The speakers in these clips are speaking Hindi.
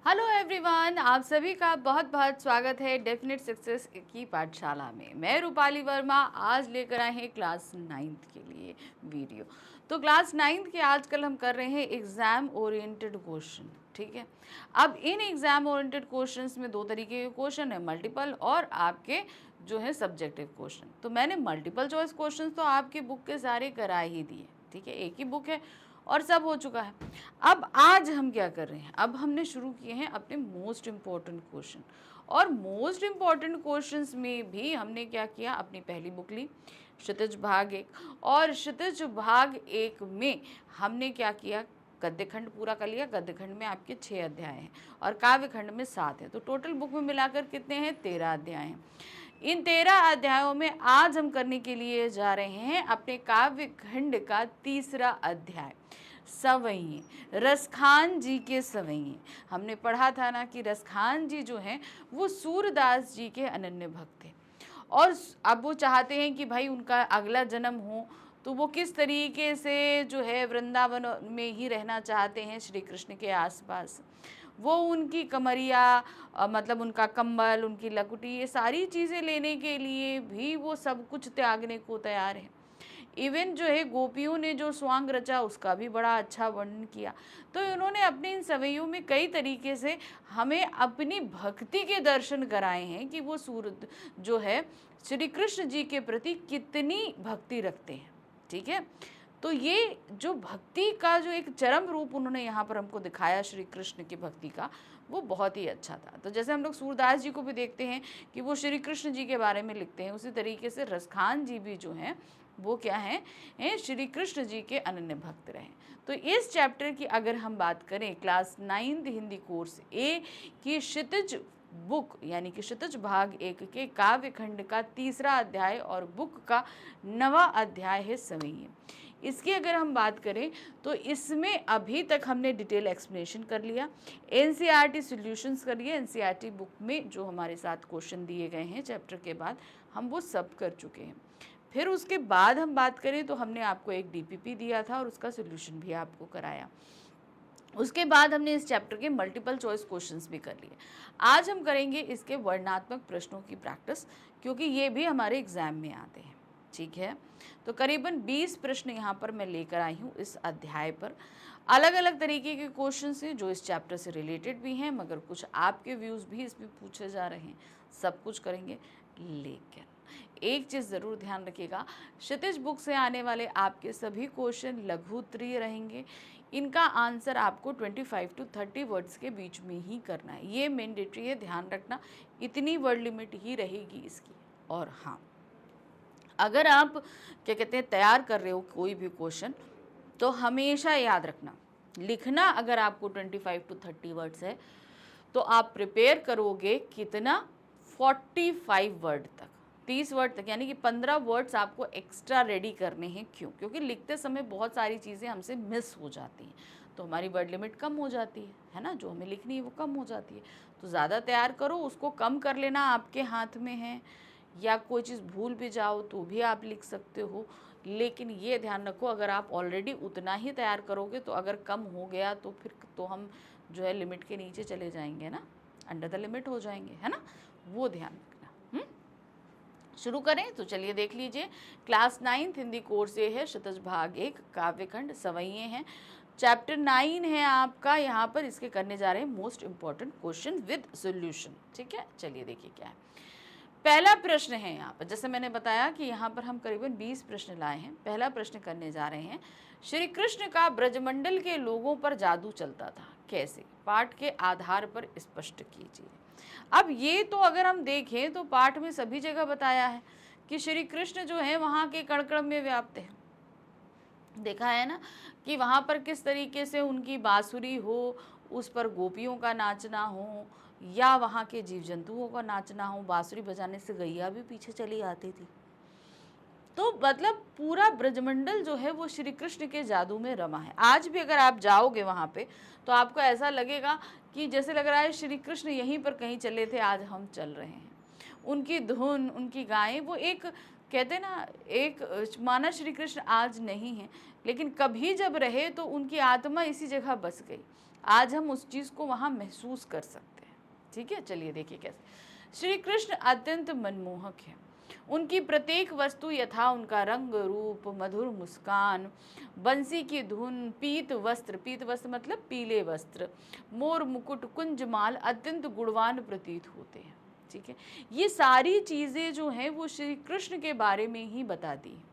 हेलो एवरीवन, आप सभी का बहुत बहुत स्वागत है डेफिनेट सक्सेस की पाठशाला में। मैं रूपाली वर्मा आज लेकर आए हैं क्लास 9th के लिए वीडियो। तो क्लास 9th के आजकल हम कर रहे हैं एग्ज़ाम ओरिएंटेड क्वेश्चन। ठीक है, अब इन एग्ज़ाम ओरिएंटेड क्वेश्चंस में दो तरीके के क्वेश्चन है, मल्टीपल और आपके जो है सब्जेक्टिव क्वेश्चन। तो मैंने मल्टीपल चॉइस क्वेश्चन तो आपके बुक के सारे करा ही दिए। ठीक है, एक ही बुक है और सब हो चुका है। अब आज हम क्या कर रहे हैं, अब हमने शुरू किए हैं अपने मोस्ट इम्पॉर्टेंट क्वेश्चन। और मोस्ट इम्पॉर्टेंट क्वेश्चंस में भी हमने क्या किया, अपनी पहली बुक ली क्षितिज भाग 1, और क्षितिज भाग 1 में हमने क्या किया, गद्य खंड पूरा कर लिया। गद्य खंड में आपके 6 अध्याय हैं और काव्य खंड में 7 है। तो टोटल बुक में मिलाकर कितने हैं, 13 अध्याय हैं। इन 13 अध्यायों में आज हम करने के लिए जा रहे हैं अपने काव्य खंड का तीसरा अध्याय, सवैये। रसखान जी के सवैये। हमने पढ़ा था ना कि रसखान जी जो हैं वो सूरदास जी के अनन्य भक्त थे और अब वो चाहते हैं कि भाई उनका अगला जन्म हो, तो वो किस तरीके से जो है वृंदावन में ही रहना चाहते हैं, श्री कृष्ण के आसपास। वो उनकी कमरिया मतलब उनका कंबल, उनकी लकुटी, ये सारी चीज़ें लेने के लिए भी वो सब कुछ त्यागने को तैयार है। इवन जो है गोपियों ने जो स्वांग रचा उसका भी बड़ा अच्छा वर्णन किया। तो इन्होंने अपने इन सवैयों में कई तरीके से हमें अपनी भक्ति के दर्शन कराए हैं कि वो सूरत जो है श्री कृष्ण जी के प्रति कितनी भक्ति रखते हैं। ठीक है, तो ये जो भक्ति का जो एक चरम रूप उन्होंने यहाँ पर हमको दिखाया श्री कृष्ण की भक्ति का, वो बहुत ही अच्छा था। तो जैसे हम लोग सूरदास जी को भी देखते हैं कि वो श्री कृष्ण जी के बारे में लिखते हैं, उसी तरीके से रसखान जी भी जो हैं वो क्या हैं, श्री कृष्ण जी के अनन्य भक्त रहे। तो इस चैप्टर की अगर हम बात करें, क्लास 9th हिंदी कोर्स ए की क्षितिज बुक यानी कि क्षितिज भाग 1 के काव्य खंड का तीसरा अध्याय और बुक का 9वां अध्याय है सवैये। इसकी अगर हम बात करें तो इसमें अभी तक हमने डिटेल एक्सप्लेनेशन कर लिया, एनसीईआरटी सॉल्यूशंस कर लिए। एनसीईआरटी बुक में जो हमारे साथ क्वेश्चन दिए गए हैं चैप्टर के बाद, हम वो सब कर चुके हैं। फिर उसके बाद हम बात करें तो हमने आपको एक डीपीपी दिया था और उसका सॉल्यूशन भी आपको कराया। उसके बाद हमने इस चैप्टर के मल्टीपल चॉइस क्वेश्चंस भी कर लिए। आज हम करेंगे इसके वर्णनात्मक प्रश्नों की प्रैक्टिस, क्योंकि ये भी हमारे एग्जाम में आते हैं। ठीक है, तो करीबन 20 प्रश्न यहाँ पर मैं लेकर आई हूँ इस अध्याय पर। अलग अलग तरीके के क्वेश्चंस हैं जो इस चैप्टर से रिलेटेड भी हैं, मगर कुछ आपके व्यूज़ भी इसमें पूछे जा रहे हैं। सब कुछ करेंगे, लेकिन एक चीज़ ज़रूर ध्यान रखिएगा, क्षितिज बुक से आने वाले आपके सभी क्वेश्चन लघु उत्तरीय रहेंगे। इनका आंसर आपको 25 to 30 वर्ड्स के बीच में ही करना है, ये मैंडेटरी है, ध्यान रखना। इतनी वर्ड लिमिट ही रहेगी इसकी। और हाँ, अगर आप क्या कहते हैं तैयार कर रहे हो कोई भी क्वेश्चन, तो हमेशा याद रखना, लिखना अगर आपको 25 to 30 वर्ड्स है तो आप प्रिपेयर करोगे कितना, 45 वर्ड तक, 30 वर्ड तक, यानी कि 15 वर्ड्स आपको एक्स्ट्रा रेडी करने हैं। क्यों? क्योंकि लिखते समय बहुत सारी चीज़ें हमसे मिस हो जाती हैं, तो हमारी वर्ड लिमिट कम हो जाती है ना, जो हमें लिखनी है वो कम हो जाती है। तो ज़्यादा तैयार करो, उसको कम कर लेना आपके हाथ में है। या कोई चीज़ भूल भी जाओ तो भी आप लिख सकते हो, लेकिन ये ध्यान रखो अगर आप ऑलरेडी उतना ही तैयार करोगे तो अगर कम हो गया तो फिर तो हम जो है लिमिट के नीचे चले जाएंगे ना, अंडर द लिमिट हो जाएंगे, है ना, वो ध्यान रखना। शुरू करें तो चलिए देख लीजिए। क्लास 9th हिंदी कोर्स ये है, क्षितिज भाग 1 काव्यखंड सवैये हैं, चैप्टर 9 है आपका। यहाँ पर इसके करने जा रहे हैं most important question with solution. ठीक है, चलिए देखिए क्या है। पहला प्रश्न है यहाँ पर, जैसे मैंने बताया कि यहाँ पर हम करीबन 20 प्रश्न लाए हैं। पहला प्रश्न करने जा रहे हैं, श्री कृष्ण का ब्रजमंडल के लोगों पर जादू चलता था, कैसे? पाठ के आधार पर स्पष्ट कीजिए। अब ये तो अगर हम देखें तो पाठ में सभी जगह बताया है कि श्री कृष्ण जो है वहाँ के कण कण में व्याप्त है। देखा है ना कि वहाँ पर किस तरीके से उनकी बांसुरी हो, उस पर गोपियों का नाचना हो या वहाँ के जीव जंतुओं का नाचना हो, बांसुरी बजाने से गैया भी पीछे चली आती थी। तो मतलब पूरा ब्रजमंडल जो है वो श्री कृष्ण के जादू में रमा है। आज भी अगर आप जाओगे वहाँ पे तो आपको ऐसा लगेगा कि जैसे लग रहा है श्री कृष्ण यहीं पर कहीं चले थे, आज हम चल रहे हैं। उनकी धुन, उनकी गायें, वो एक कहते ना, एक माना श्री कृष्ण आज नहीं है, लेकिन कभी जब रहे तो उनकी आत्मा इसी जगह बस गई। आज हम उस चीज़ को वहाँ महसूस कर सकते हैं। ठीक है, चलिए देखिए कैसे। श्री कृष्ण अत्यंत मनमोहक है। उनकी प्रत्येक वस्तु यथा उनका रंग रूप, मधुर मुस्कान, बंसी की धुन, पीत वस्त्र मतलब पीले वस्त्र, मोर मुकुट, कुंजमाल अत्यंत गुणवान प्रतीत होते हैं। ठीक है, ये सारी चीज़ें जो हैं वो श्री कृष्ण के बारे में ही बताती हैं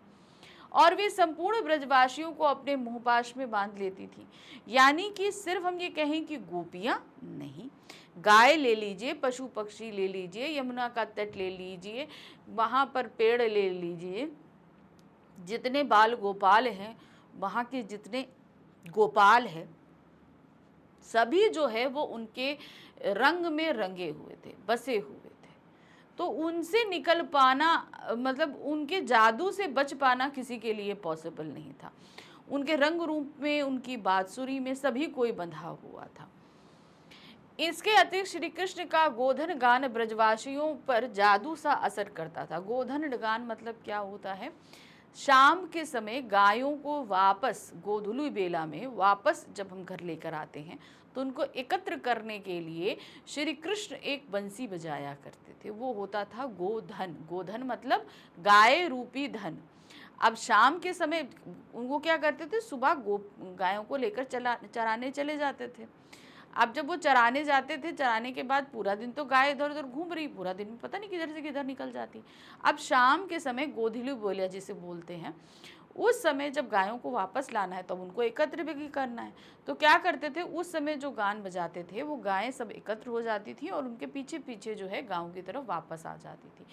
और वे संपूर्ण ब्रजवासियों को अपने मुंहपाश में बांध लेती थी। यानी कि सिर्फ हम ये कहें कि गोपियां नहीं, गाय ले लीजिए, पशु पक्षी ले लीजिए, यमुना का तट ले लीजिए, वहाँ पर पेड़ ले लीजिए, जितने बाल गोपाल हैं, वहाँ के जितने गोपाल हैं, सभी जो है वो उनके रंग में रंगे हुए थे, बसे हुए थे। तो उनसे निकल पाना मतलब उनके जादू से बच पाना किसी के लिए पॉसिबल नहीं था। उनके रंग रूप में, उनकी बांसुरी में सभी कोई बंधा हुआ था। इसके अतिरिक्त श्री कृष्ण का गोधन गान ब्रजवासियों पर जादू सा असर करता था। गोधन गान मतलब क्या होता है? शाम के समय गायों को वापस गोधुली बेला में वापस जब हम घर लेकर आते हैं तो उनको एकत्र करने के लिए श्री कृष्ण एक बंसी बजाया करते थे, वो होता था गोधन। गोधन मतलब गाय रूपी धन। अब शाम के समय उनको क्या करते थे, सुबह गायों को लेकर चराने चले जाते थे। अब जब वो चराने जाते थे, चराने के बाद पूरा दिन तो गाय इधर उधर घूम रही, पूरा दिन पता नहीं किधर से किधर निकल जाती। अब शाम के समय गोधुली बेला जिसे बोलते हैं, उस समय जब गायों को वापस लाना है तब तो उनको एकत्र भी करना है। तो क्या करते थे, उस समय जो गान बजाते थे वो गायें सब एकत्र हो जाती थी और उनके पीछे पीछे जो है गाँव की तरफ वापस आ जाती थी।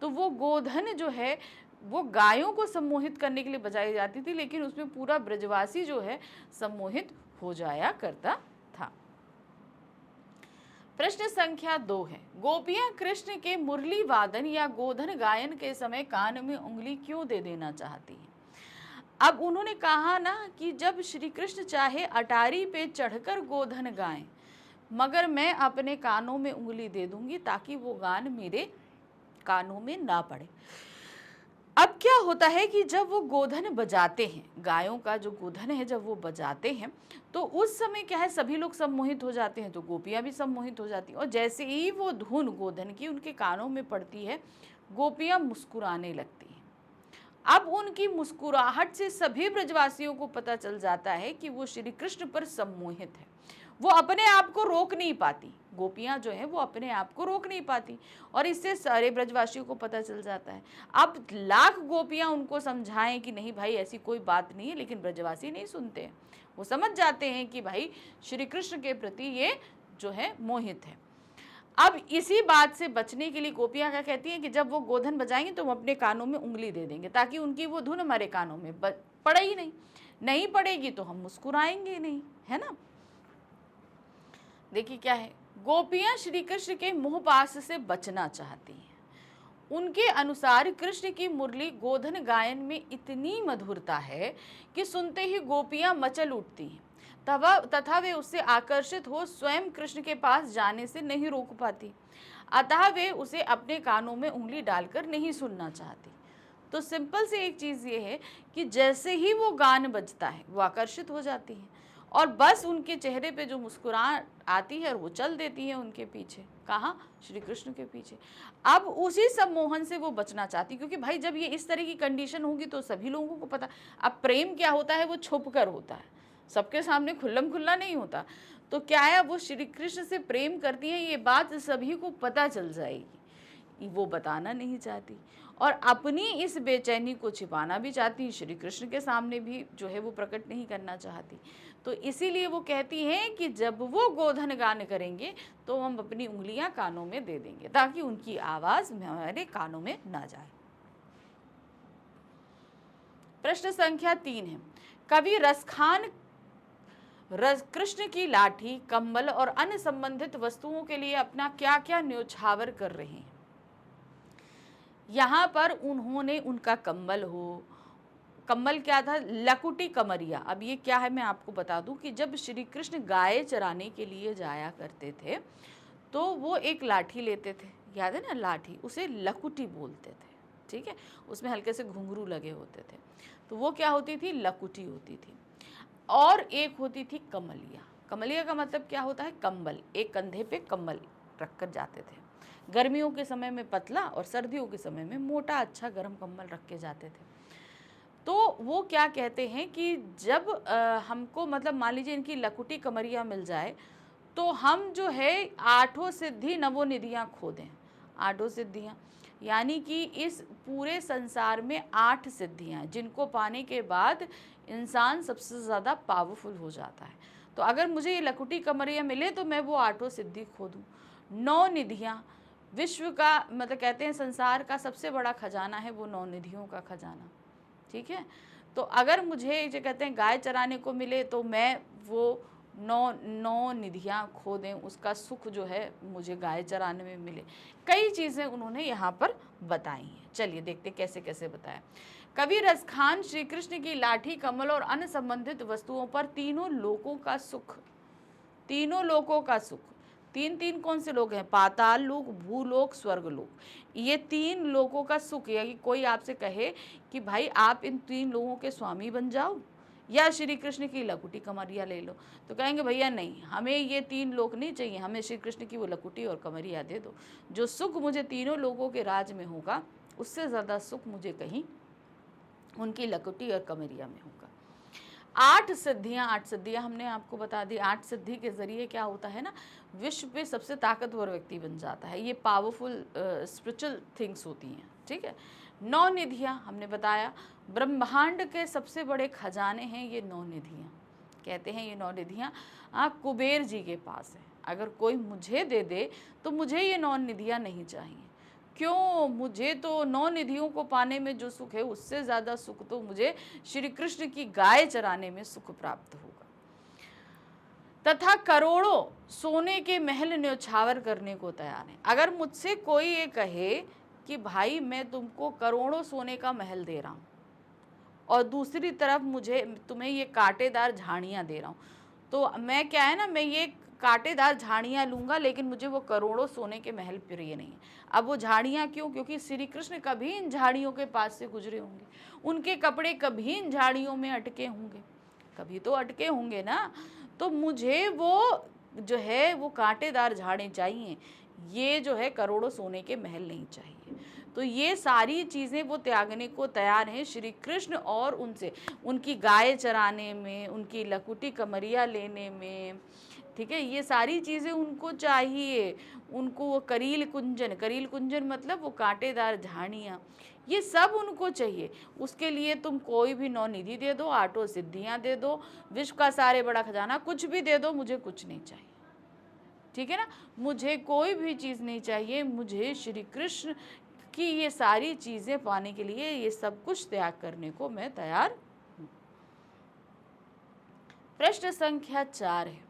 तो वो गोधन जो है वो गायों को सम्मोहित करने के लिए बजाई जाती थी, लेकिन उसमें पूरा ब्रजवासी जो है सम्मोहित हो जाया करता था। प्रश्न संख्या 2 है, गोपियां कृष्ण के मुरली वादन या गोधन गायन के समय कान में उंगली क्यों दे देना चाहती हैं? अब उन्होंने कहा ना कि जब श्री कृष्ण चाहे अटारी पे चढ़कर गोधन गाएं, मगर मैं अपने कानों में उंगली दे दूंगी ताकि वो गान मेरे कानों में ना पड़े। अब क्या होता है कि जब वो गोधन बजाते हैं, गायों का जो गोधन है जब वो बजाते हैं तो उस समय क्या है, सभी लोग सम्मोहित हो जाते हैं, तो गोपियां भी सम्मोहित हो जाती हैं और जैसे ही वो धुन गोधन की उनके कानों में पड़ती है, गोपियां मुस्कुराने लगती हैं। अब उनकी मुस्कुराहट से सभी ब्रजवासियों को पता चल जाता है कि वो श्री कृष्ण पर सम्मोहित है। वो अपने आप को रोक नहीं पाती, गोपियां जो है वो अपने आप को रोक नहीं पाती और इससे सारे ब्रजवासियों को पता चल जाता है। अब लाख गोपियां उनको समझाएं कि नहीं भाई ऐसी कोई बात नहीं है, लेकिन ब्रजवासी नहीं सुनते हैं। वो समझ जाते हैं कि भाई श्री कृष्ण के प्रति ये जो है मोहित है। अब इसी बात से बचने के लिए गोपियां क्या कहती हैं कि जब वो गोधन बजाएंगे तो हम अपने कानों में उंगली दे देंगे ताकि उनकी वो धुन हमारे कानों में पड़े ही नहीं पड़ेगी तो हम मुस्कुराएंगे नहीं, है ना। देखिए क्या है, गोपियां श्री कृष्ण के मुंह पास से बचना चाहती हैं। उनके अनुसार कृष्ण की मुरली गोधन गायन में इतनी मधुरता है कि सुनते ही गोपियां मचल उठती हैं तथा वे उससे आकर्षित हो स्वयं कृष्ण के पास जाने से नहीं रोक पाती, अतः वे उसे अपने कानों में उंगली डालकर नहीं सुनना चाहती। तो सिंपल से एक चीज़ ये है कि जैसे ही वो गान बजता है वो आकर्षित हो जाती हैं और बस उनके चेहरे पे जो मुस्कुराहट आती है और वो चल देती है उनके पीछे, कहाँ, श्री कृष्ण के पीछे। अब उसी सम्मोहन से वो बचना चाहती, क्योंकि भाई जब ये इस तरह की कंडीशन होगी तो सभी लोगों को पता। अब प्रेम क्या होता है, वो छुप कर होता है, सबके सामने खुल्लम खुल्ला नहीं होता। तो क्या है, वो श्री कृष्ण से प्रेम करती हैं, ये बात सभी को पता चल जाएगी, वो बताना नहीं चाहती और अपनी इस बेचैनी को छिपाना भी चाहती, श्री कृष्ण के सामने भी जो है वो प्रकट नहीं करना चाहती। तो इसीलिए वो कहती हैं कि जब वो गोधन गान करेंगे तो हम अपनी उंगलियां कानों में दे देंगे ताकि उनकी आवाज हमारे कानों में ना जाए। प्रश्न संख्या 3 है, कवि रसखान कृष्ण की लाठी, कंबल और अन्य संबंधित वस्तुओं के लिए अपना क्या क्या न्योछावर कर रहे हैं। यहाँ पर उन्होंने उनका कंबल क्या था, लकुटी कमरिया। अब ये क्या है मैं आपको बता दूं कि जब श्री कृष्ण गाय चराने के लिए जाया करते थे तो वो एक लाठी लेते थे, याद है ना, लाठी, उसे लकुटी बोलते थे, ठीक है, उसमें हल्के से घुंघरू लगे होते थे, तो वो क्या होती थी, लकुटी होती थी। और एक होती थी कमलिया। कमलिया का मतलब क्या होता है? कंबल। एक कंधे पे कंबल रख कर जाते थे। गर्मियों के समय में पतला और सर्दियों के समय में मोटा अच्छा गर्म कंबल रख के जाते थे। तो वो क्या कहते हैं कि जब हमको मतलब मान लीजिए इनकी लकुटी कमरिया मिल जाए तो हम जो है आठों सिद्धि नवोनिधियाँ खो दें। आठों सिद्धियाँ यानी कि इस पूरे संसार में 8 सिद्धियाँ हैं जिनको पाने के बाद इंसान सबसे ज़्यादा पावरफुल हो जाता है। तो अगर मुझे ये लकुटी कमरिया मिले तो मैं वो आठों सिद्धि खो दूँ। 9 निधियाँ, विश्व का मतलब कहते हैं संसार का सबसे बड़ा खजाना है वो 9 निधियों का खजाना। ठीक है, तो अगर मुझे जो कहते हैं गाय चराने को मिले तो मैं वो 9 निधियाँ खो दें, उसका सुख जो है मुझे गाय चराने में मिले। कई चीज़ें उन्होंने यहाँ पर बताई हैं। चलिए देखते कैसे कैसे बताया। कवि रसखान श्री कृष्ण की लाठी, कमल और अन्य संबंधित वस्तुओं पर तीनों लोकों का सुख, तीनों लोकों का सुख, तीन कौन से लोग हैं? पाताल लोक, भूलोक, स्वर्ग लोक। ये 3 लोकों का सुख है कि कोई आपसे कहे कि भाई आप इन 3 लोगों के स्वामी बन जाओ या श्री कृष्ण की लकुटी कमरिया ले लो, तो कहेंगे भैया नहीं, हमें ये 3 लोक नहीं चाहिए, हमें श्री कृष्ण की वो लकुटी और कमरिया दे दो। जो सुख मुझे तीनों लोगों के राज में होगा उससे ज़्यादा सुख मुझे कहीं उनकी लकुटी और कमरिया में होगा। 8 सिद्धियाँ हमने आपको बता दी। 8 सिद्धि के ज़रिए क्या होता है ना, विश्व पे सबसे ताकतवर व्यक्ति बन जाता है। ये पावरफुल स्पिरिचुअल थिंग्स होती हैं। ठीक है, 9 निधियाँ हमने बताया, ब्रह्मांड के सबसे बड़े खजाने हैं ये 9 निधियाँ। कहते हैं ये 9 निधियाँ कुबेर जी के पास है। अगर कोई मुझे दे दे तो मुझे ये 9 निधियाँ नहीं चाहिए। क्यों? मुझे तो 9 निधियों को पाने में जो सुख है उससे ज़्यादा सुख तो मुझे श्री कृष्ण की गाय चराने में सुख प्राप्त होगा। तथा करोड़ों सोने के महल न्यौछावर करने को तैयार है। अगर मुझसे कोई ये कहे कि भाई मैं तुमको करोड़ों सोने का महल दे रहा हूँ और दूसरी तरफ मुझे तुम्हें ये कांटेदार झाड़ियाँ दे रहा हूँ, तो मैं क्या है ना, मैं ये कांटेदार झाड़ियाँ लूँगा लेकिन मुझे वो करोड़ों सोने के महल प्रिय नहीं है। अब वो झाड़ियाँ क्यों? क्योंकि श्री कृष्ण कभी इन झाड़ियों के पास से गुजरे होंगे, उनके कपड़े कभी इन झाड़ियों में अटके होंगे, कभी तो अटके होंगे ना। तो मुझे वो जो है वो कांटेदार झाड़ें चाहिए, ये जो है करोड़ों सोने के महल नहीं चाहिए। तो ये सारी चीज़ें वो त्यागने को तैयार हैं श्री कृष्ण, और उनसे उनकी गाय चराने में, उनकी लकुटी कमरिया लेने में। ठीक है, ये सारी चीज़ें उनको चाहिए। उनको वो करील कुंजन मतलब वो कांटेदार झाड़ियाँ, ये सब उनको चाहिए। उसके लिए तुम कोई भी 9 निधि दे दो, 8 सिद्धियाँ दे दो, विश्व का सारे बड़ा खजाना कुछ भी दे दो, मुझे कुछ नहीं चाहिए। ठीक है ना, मुझे कोई भी चीज़ नहीं चाहिए, मुझे श्री कृष्ण की ये सारी चीज़ें पाने के लिए ये सब कुछ त्याग करने को मैं तैयार हूँ। प्रश्न संख्या 4 है,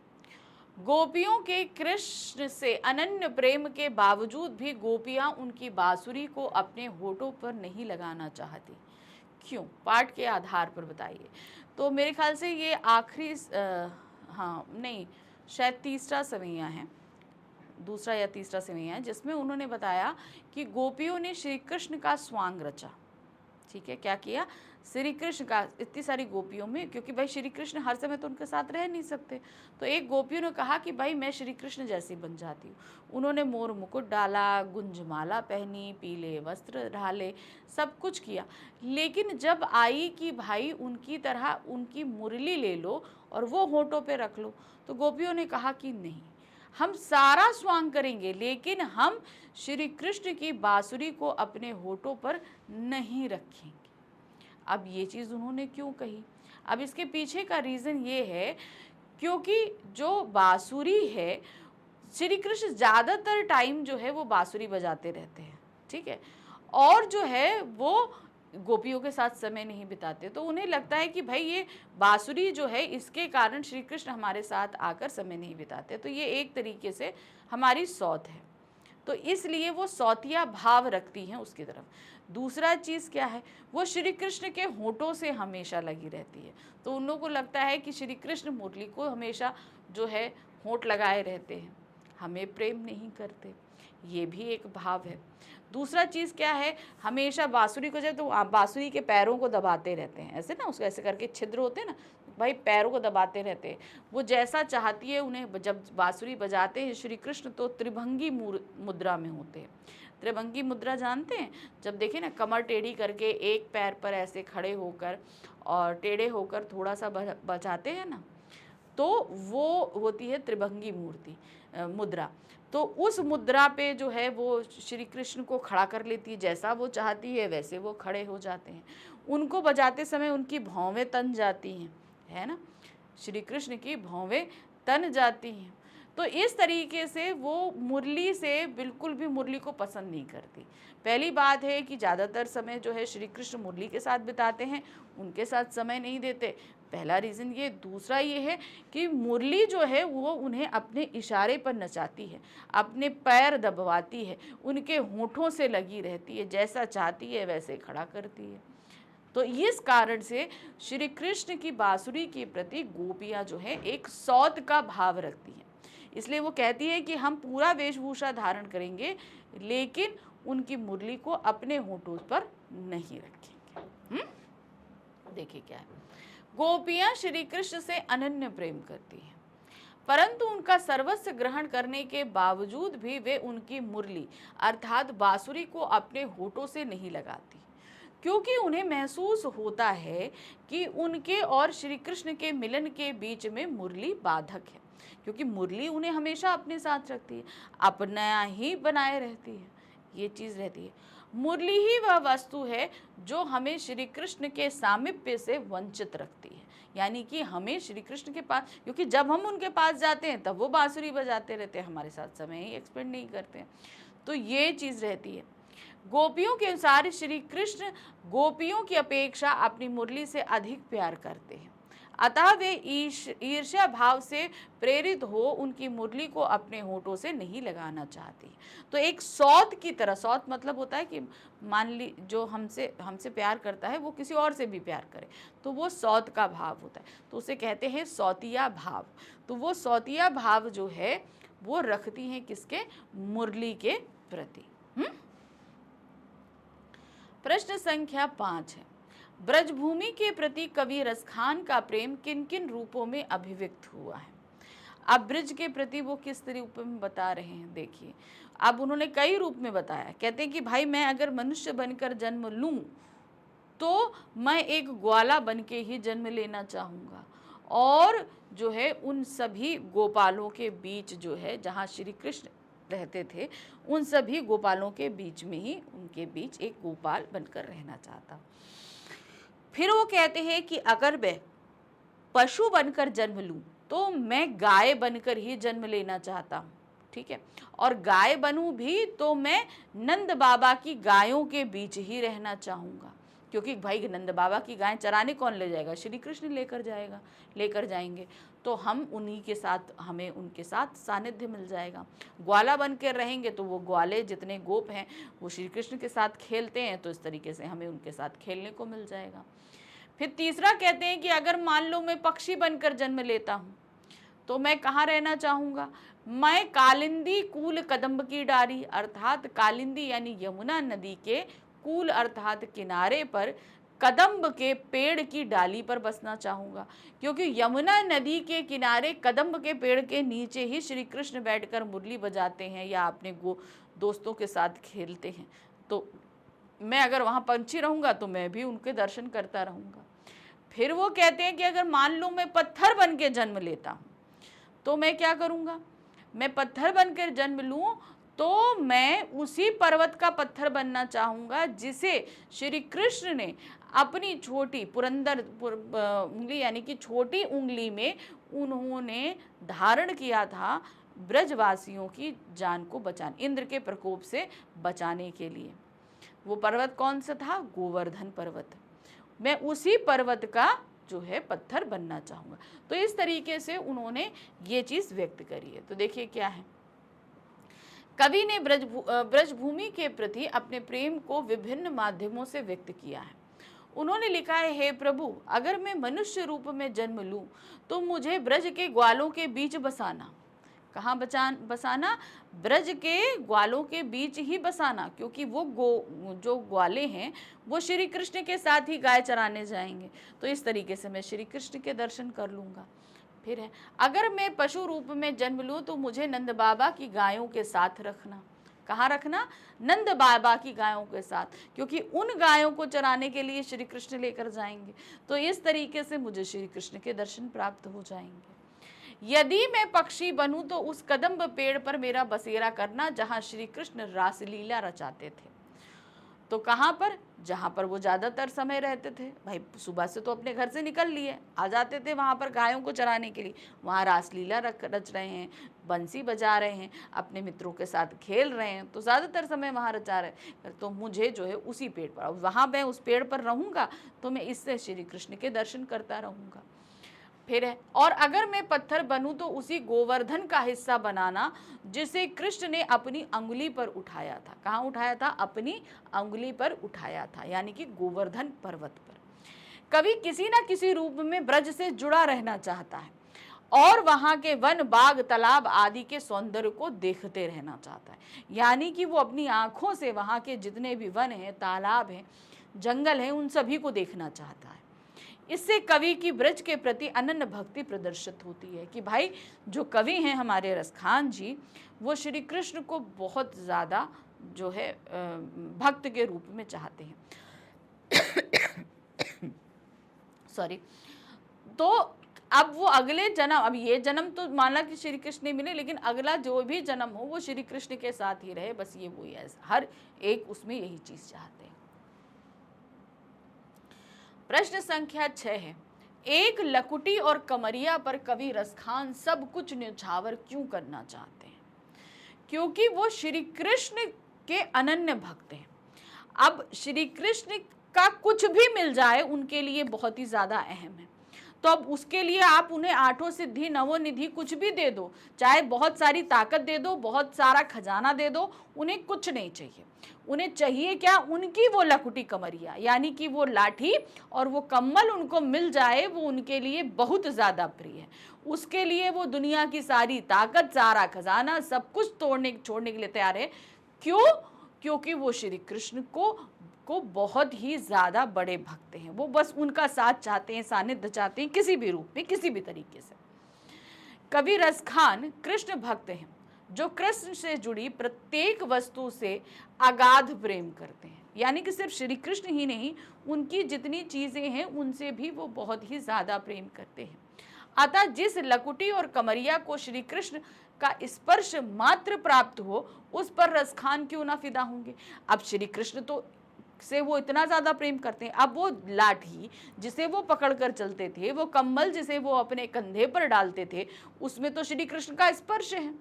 गोपियों के कृष्ण से अनन्य प्रेम के बावजूद भी गोपियां उनकी बांसुरी को अपने होठों पर नहीं लगाना चाहती, क्यों? पाठ के आधार पर बताइए। तो मेरे ख्याल से ये आखिरी हाँ नहीं, शायद तीसरा सवैया है, दूसरा या तीसरा सवैया है, जिसमें उन्होंने बताया कि गोपियों ने श्री कृष्ण का स्वांग रचा। ठीक है, क्या किया? श्री कृष्ण का, इतनी सारी गोपियों में, क्योंकि भाई श्री कृष्ण हर समय तो उनके साथ रह नहीं सकते, तो एक गोपियों ने कहा कि भाई मैं श्री कृष्ण जैसी बन जाती हूँ। उन्होंने मोर मुकुट डाला, गुंजमाला पहनी, पीले वस्त्र ढाले, सब कुछ किया, लेकिन जब आई कि भाई उनकी तरह उनकी मुरली ले लो और वो होठों पे रख लो, तो गोपियों ने कहा कि नहीं, हम सारा स्वांग करेंगे लेकिन हम श्री कृष्ण की बांसुरी को अपने होठों पर नहीं रखेंगे। अब ये चीज़ उन्होंने क्यों कही? अब इसके पीछे का रीज़न ये है क्योंकि जो बांसुरी है, श्री कृष्ण ज़्यादातर टाइम जो है वो बांसुरी बजाते रहते हैं। ठीक है, और जो है वो गोपियों के साथ समय नहीं बिताते, तो उन्हें लगता है कि भाई ये बांसुरी जो है इसके कारण श्री कृष्ण हमारे साथ आकर समय नहीं बिताते, तो ये एक तरीके से हमारी सौत है, तो इसलिए वो सौतिया भाव रखती हैं उसकी तरफ। दूसरा चीज़ क्या है, वो श्री कृष्ण के होठों से हमेशा लगी रहती है, तो उन लोगों को लगता है कि श्री कृष्ण मुरली को हमेशा जो है होठ लगाए रहते हैं, हमें प्रेम नहीं करते, ये भी एक भाव है। दूसरा चीज़ क्या है, हमेशा बांसुरी को जब तो बांसुरी के पैरों को दबाते रहते हैं, ऐसे ना, उसको ऐसे करके छिद्र होते हैं ना, भाई पैरों को दबाते रहते हैं। वो जैसा चाहती है उन्हें, जब बांसुरी बजाते हैं श्री कृष्ण तो त्रिभंगी मुद्रा में होते हैं। त्रिभंगी मुद्रा जानते हैं? जब देखिए ना, कमर टेढ़ी करके एक पैर पर ऐसे खड़े होकर और टेढ़े होकर थोड़ा सा बजाते हैं ना, तो वो होती है त्रिभंगी मुद्रा। तो उस मुद्रा पे जो है वो श्री कृष्ण को खड़ा कर लेती है, जैसा वो चाहती है वैसे वो खड़े हो जाते हैं। उनको बजाते समय उनकी भौवें तन जाती हैं, है ना, श्री कृष्ण की भौवें तन जाती हैं। तो इस तरीके से वो मुरली से बिल्कुल भी मुरली को पसंद नहीं करती। पहली बात है कि ज़्यादातर समय जो है श्री कृष्ण मुरली के साथ बिताते हैं, उनके साथ समय नहीं देते, पहला रीज़न ये। दूसरा ये है कि मुरली जो है वो उन्हें अपने इशारे पर नचाती है, अपने पैर दबवाती है, उनके होठों से लगी रहती है, जैसा चाहती है वैसे खड़ा करती है। तो इस कारण से श्री कृष्ण की बांसुरी के प्रति गोपियाँ जो है एक सौत का भाव रखती हैं। इसलिए वो कहती है कि हम पूरा वेशभूषा धारण करेंगे लेकिन उनकी मुरली को अपने होठों पर नहीं रखेंगे। देखिए क्या है, गोपियां श्री कृष्ण से अनन्य प्रेम करती हैं, परंतु उनका सर्वस्व ग्रहण करने के बावजूद भी वे उनकी मुरली अर्थात बांसुरी को अपने होठों से नहीं लगाती, क्योंकि उन्हें महसूस होता है कि उनके और श्री कृष्ण के मिलन के बीच में मुरली बाधक है। क्योंकि मुरली उन्हें हमेशा अपने साथ रखती है, अपना ही बनाए रहती है, ये चीज़ रहती है। मुरली ही वह वस्तु है जो हमें श्री कृष्ण के सामीप्य से वंचित रखती है। यानी कि हमें श्री कृष्ण के पास, क्योंकि जब हम उनके पास जाते हैं तब वो बांसुरी बजाते रहते हैं, हमारे साथ समय ही एक्सपेंड नहीं करते हैं, तो ये चीज़ रहती है। गोपियों के अनुसार श्री कृष्ण गोपियों की अपेक्षा अपनी मुरली से अधिक प्यार करते हैं, अतः वे ईर्ष्या भाव से प्रेरित हो उनकी मुरली को अपने होठों से नहीं लगाना चाहती। तो एक सौत की तरह, सौत मतलब होता है कि मान ली जो हमसे प्यार करता है वो किसी और से भी प्यार करे, तो वो सौत का भाव होता है, तो उसे कहते हैं सौतिया भाव। तो वो सौतिया भाव जो है वो रखती हैं किसके? मुरली के प्रति। प्रश्न संख्या 5 है, ब्रजभूमि के प्रति कवि रसखान का प्रेम किन किन रूपों में अभिव्यक्त हुआ है? अब ब्रज के प्रति वो किस रूप में बता रहे हैं, देखिए। अब उन्होंने कई रूप में बताया। कहते हैं कि भाई मैं अगर मनुष्य बनकर जन्म लूं तो मैं एक ग्वाला बन के ही जन्म लेना चाहूँगा, और जो है उन सभी गोपालों के बीच जो है जहाँ श्री कृष्ण रहते थे उन सभी गोपालों के बीच में ही उनके बीच एक गोपाल बनकर रहना चाहता। फिर वो कहते हैं कि अगर मैं पशु बनकर जन्म लूं तो मैं गाय बनकर ही जन्म लेना चाहता हूँ, ठीक है, और गाय बनूं भी तो मैं नंद बाबा की गायों के बीच ही रहना चाहूँगा, क्योंकि भाई नंद बाबा की गाय चराने कौन ले जाएगा? श्री कृष्ण लेकर जाएंगे, तो हम उन्हीं के साथ, हमें उनके साथ सानिध्य मिल जाएगा। ग्वाला बन के रहेंगे तो वो ग्वाले जितने गोप हैं वो श्री कृष्ण के साथ खेलते हैं, तो इस तरीके से हमें उनके साथ खेलने को मिल जाएगा। फिर तीसरा कहते हैं कि अगर मान लो मैं पक्षी बनकर जन्म लेता हूँ तो मैं कहाँ रहना चाहूँगा? मैं कालिंदी कूल कदम्ब की डारी, अर्थात कालिंदी यानी यमुना नदी के कूल अर्थात किनारे पर कदम्ब के पेड़ की डाली पर बसना चाहूँगा, क्योंकि यमुना नदी के किनारे कदम्ब के पेड़ के नीचे ही श्री कृष्ण बैठकर मुरली बजाते हैं या अपने दोस्तों के साथ खेलते हैं। तो मैं अगर वहाँ पंछी रहूँगा तो मैं भी उनके दर्शन करता रहूँगा। फिर वो कहते हैं कि अगर मान लो मैं पत्थर बन के जन्म लेता हूँ तो मैं क्या करूँगा? मैं पत्थर बनकर जन्म लूँ तो मैं उसी पर्वत का पत्थर बनना चाहूँगा जिसे श्री कृष्ण ने अपनी छोटी पुरंदर उंगली यानी कि छोटी उंगली में उन्होंने धारण किया था ब्रजवासियों की जान को बचाने, इंद्र के प्रकोप से बचाने के लिए। वो पर्वत कौन सा था? गोवर्धन पर्वत। मैं उसी पर्वत का जो है पत्थर बनना चाहूँगा। तो इस तरीके से उन्होंने ये चीज़ व्यक्त करी है। तो देखिए क्या है, कवि ने ब्रजभूमि के प्रति अपने प्रेम को विभिन्न माध्यमों से व्यक्त किया है। उन्होंने लिखा है, हे प्रभु, अगर मैं मनुष्य रूप में जन्म लूं तो मुझे ब्रज के ग्वालों के बीच बसाना, कहाँ बसाना? ब्रज के ग्वालों के बीच ही बसाना, क्योंकि वो जो ग्वाले हैं वो श्री कृष्ण के साथ ही गाय चराने जाएंगे। तो इस तरीके से मैं श्री कृष्ण के दर्शन कर लूँगा। फिर है, अगर मैं पशु रूप में जन्म लूँ तो मुझे नंद बाबा की गायों के साथ रखना। कहाँ रखना? नंद बाबा की गायों के साथ, क्योंकि उन गायों को चराने के लिए श्री कृष्ण लेकर जाएंगे। तो इस तरीके से मुझे श्री कृष्ण के दर्शन प्राप्त हो जाएंगे। यदि मैं पक्षी बनूं तो उस कदम्ब पेड़ पर मेरा बसेरा करना, जहां श्री कृष्ण रासलीला रचाते थे। तो कहाँ पर? जहाँ पर वो ज़्यादातर समय रहते थे। भाई सुबह से तो अपने घर से निकल लिए, आ जाते थे वहाँ पर गायों को चराने के लिए। वहाँ रासलीला रच रहे हैं, बंसी बजा रहे हैं, अपने मित्रों के साथ खेल रहे हैं, तो ज़्यादातर समय वहाँ रचा रहे। तो मुझे जो है उसी पेड़ पर, वहाँ मैं उस पेड़ पर रहूँगा तो मैं इससे श्री कृष्ण के दर्शन करता रहूँगा। फिर है, और अगर मैं पत्थर बनूं तो उसी गोवर्धन का हिस्सा बनाना जिसे कृष्ण ने अपनी अंगुली पर उठाया था। कहाँ उठाया था? अपनी अंगुली पर उठाया था, यानी कि गोवर्धन पर्वत पर। कभी किसी न किसी रूप में ब्रज से जुड़ा रहना चाहता है और वहाँ के वन, बाग, तालाब आदि के सौंदर्य को देखते रहना चाहता है, यानी कि वो अपनी आंखों से वहाँ के जितने भी वन हैं, तालाब हैं, जंगल हैं, उन सभी को देखना चाहता है। इससे कवि की ब्रज के प्रति अनन्य भक्ति प्रदर्शित होती है कि भाई जो कवि हैं हमारे रसखान जी, वो श्री कृष्ण को बहुत ज़्यादा जो है भक्त के रूप में चाहते हैं। सॉरी। तो अब वो अगले जन्म, अब ये जन्म तो माना कि श्री कृष्ण मिले, लेकिन अगला जो भी जन्म हो वो श्री कृष्ण के साथ ही रहे, बस ये वही है, हर एक उसमें यही चीज़ चाहते हैं। प्रश्न संख्या 6 है, एक लकुटी और कमरिया पर कवि रसखान सब कुछ न्यौछावर क्यों करना चाहते हैं? क्योंकि वो श्री कृष्ण के अनन्य भक्त हैं। अब श्री कृष्ण का कुछ भी मिल जाए उनके लिए बहुत ही ज़्यादा अहम है। तो अब उसके लिए आप उन्हें आठों सिद्धि, नवों निधि कुछ भी दे दो, चाहे बहुत सारी ताकत दे दो, बहुत सारा खजाना दे दो, उन्हें कुछ नहीं चाहिए। उन्हें चाहिए क्या? उनकी वो लकुटी कमरिया, यानी कि वो लाठी और वो कम्बल उनको मिल जाए, वो उनके लिए बहुत ज़्यादा प्रिय है। उसके लिए वो दुनिया की सारी ताकत, सारा खजाना, सब कुछ छोड़ने के लिए तैयार है। क्यों? क्योंकि वो श्री कृष्ण को बहुत ही ज़्यादा बड़े भक्त हैं। वो बस उनका साथ चाहते हैं, सानिध्य चाहते हैं, किसी भी रूप में, किसी भी तरीके से। कवि रसखान कृष्ण भक्त हैं जो कृष्ण से जुड़ी प्रत्येक वस्तु से अगाध प्रेम करते हैं, यानी कि सिर्फ श्री कृष्ण ही नहीं, उनकी जितनी चीज़ें हैं उनसे भी वो बहुत ही ज़्यादा प्रेम करते हैं। अतः जिस लकुटी और कमरिया को श्री कृष्ण का स्पर्श मात्र प्राप्त हो, उस पर रसखान क्यों ना फिदा होंगे। अब श्री कृष्ण तो से वो इतना ज़्यादा प्रेम करते हैं, अब वो लाठी जिसे वो पकड़ कर चलते थे, वो कम्बल जिसे वो अपने कंधे पर डालते थे, उसमें तो श्री कृष्ण का स्पर्श है।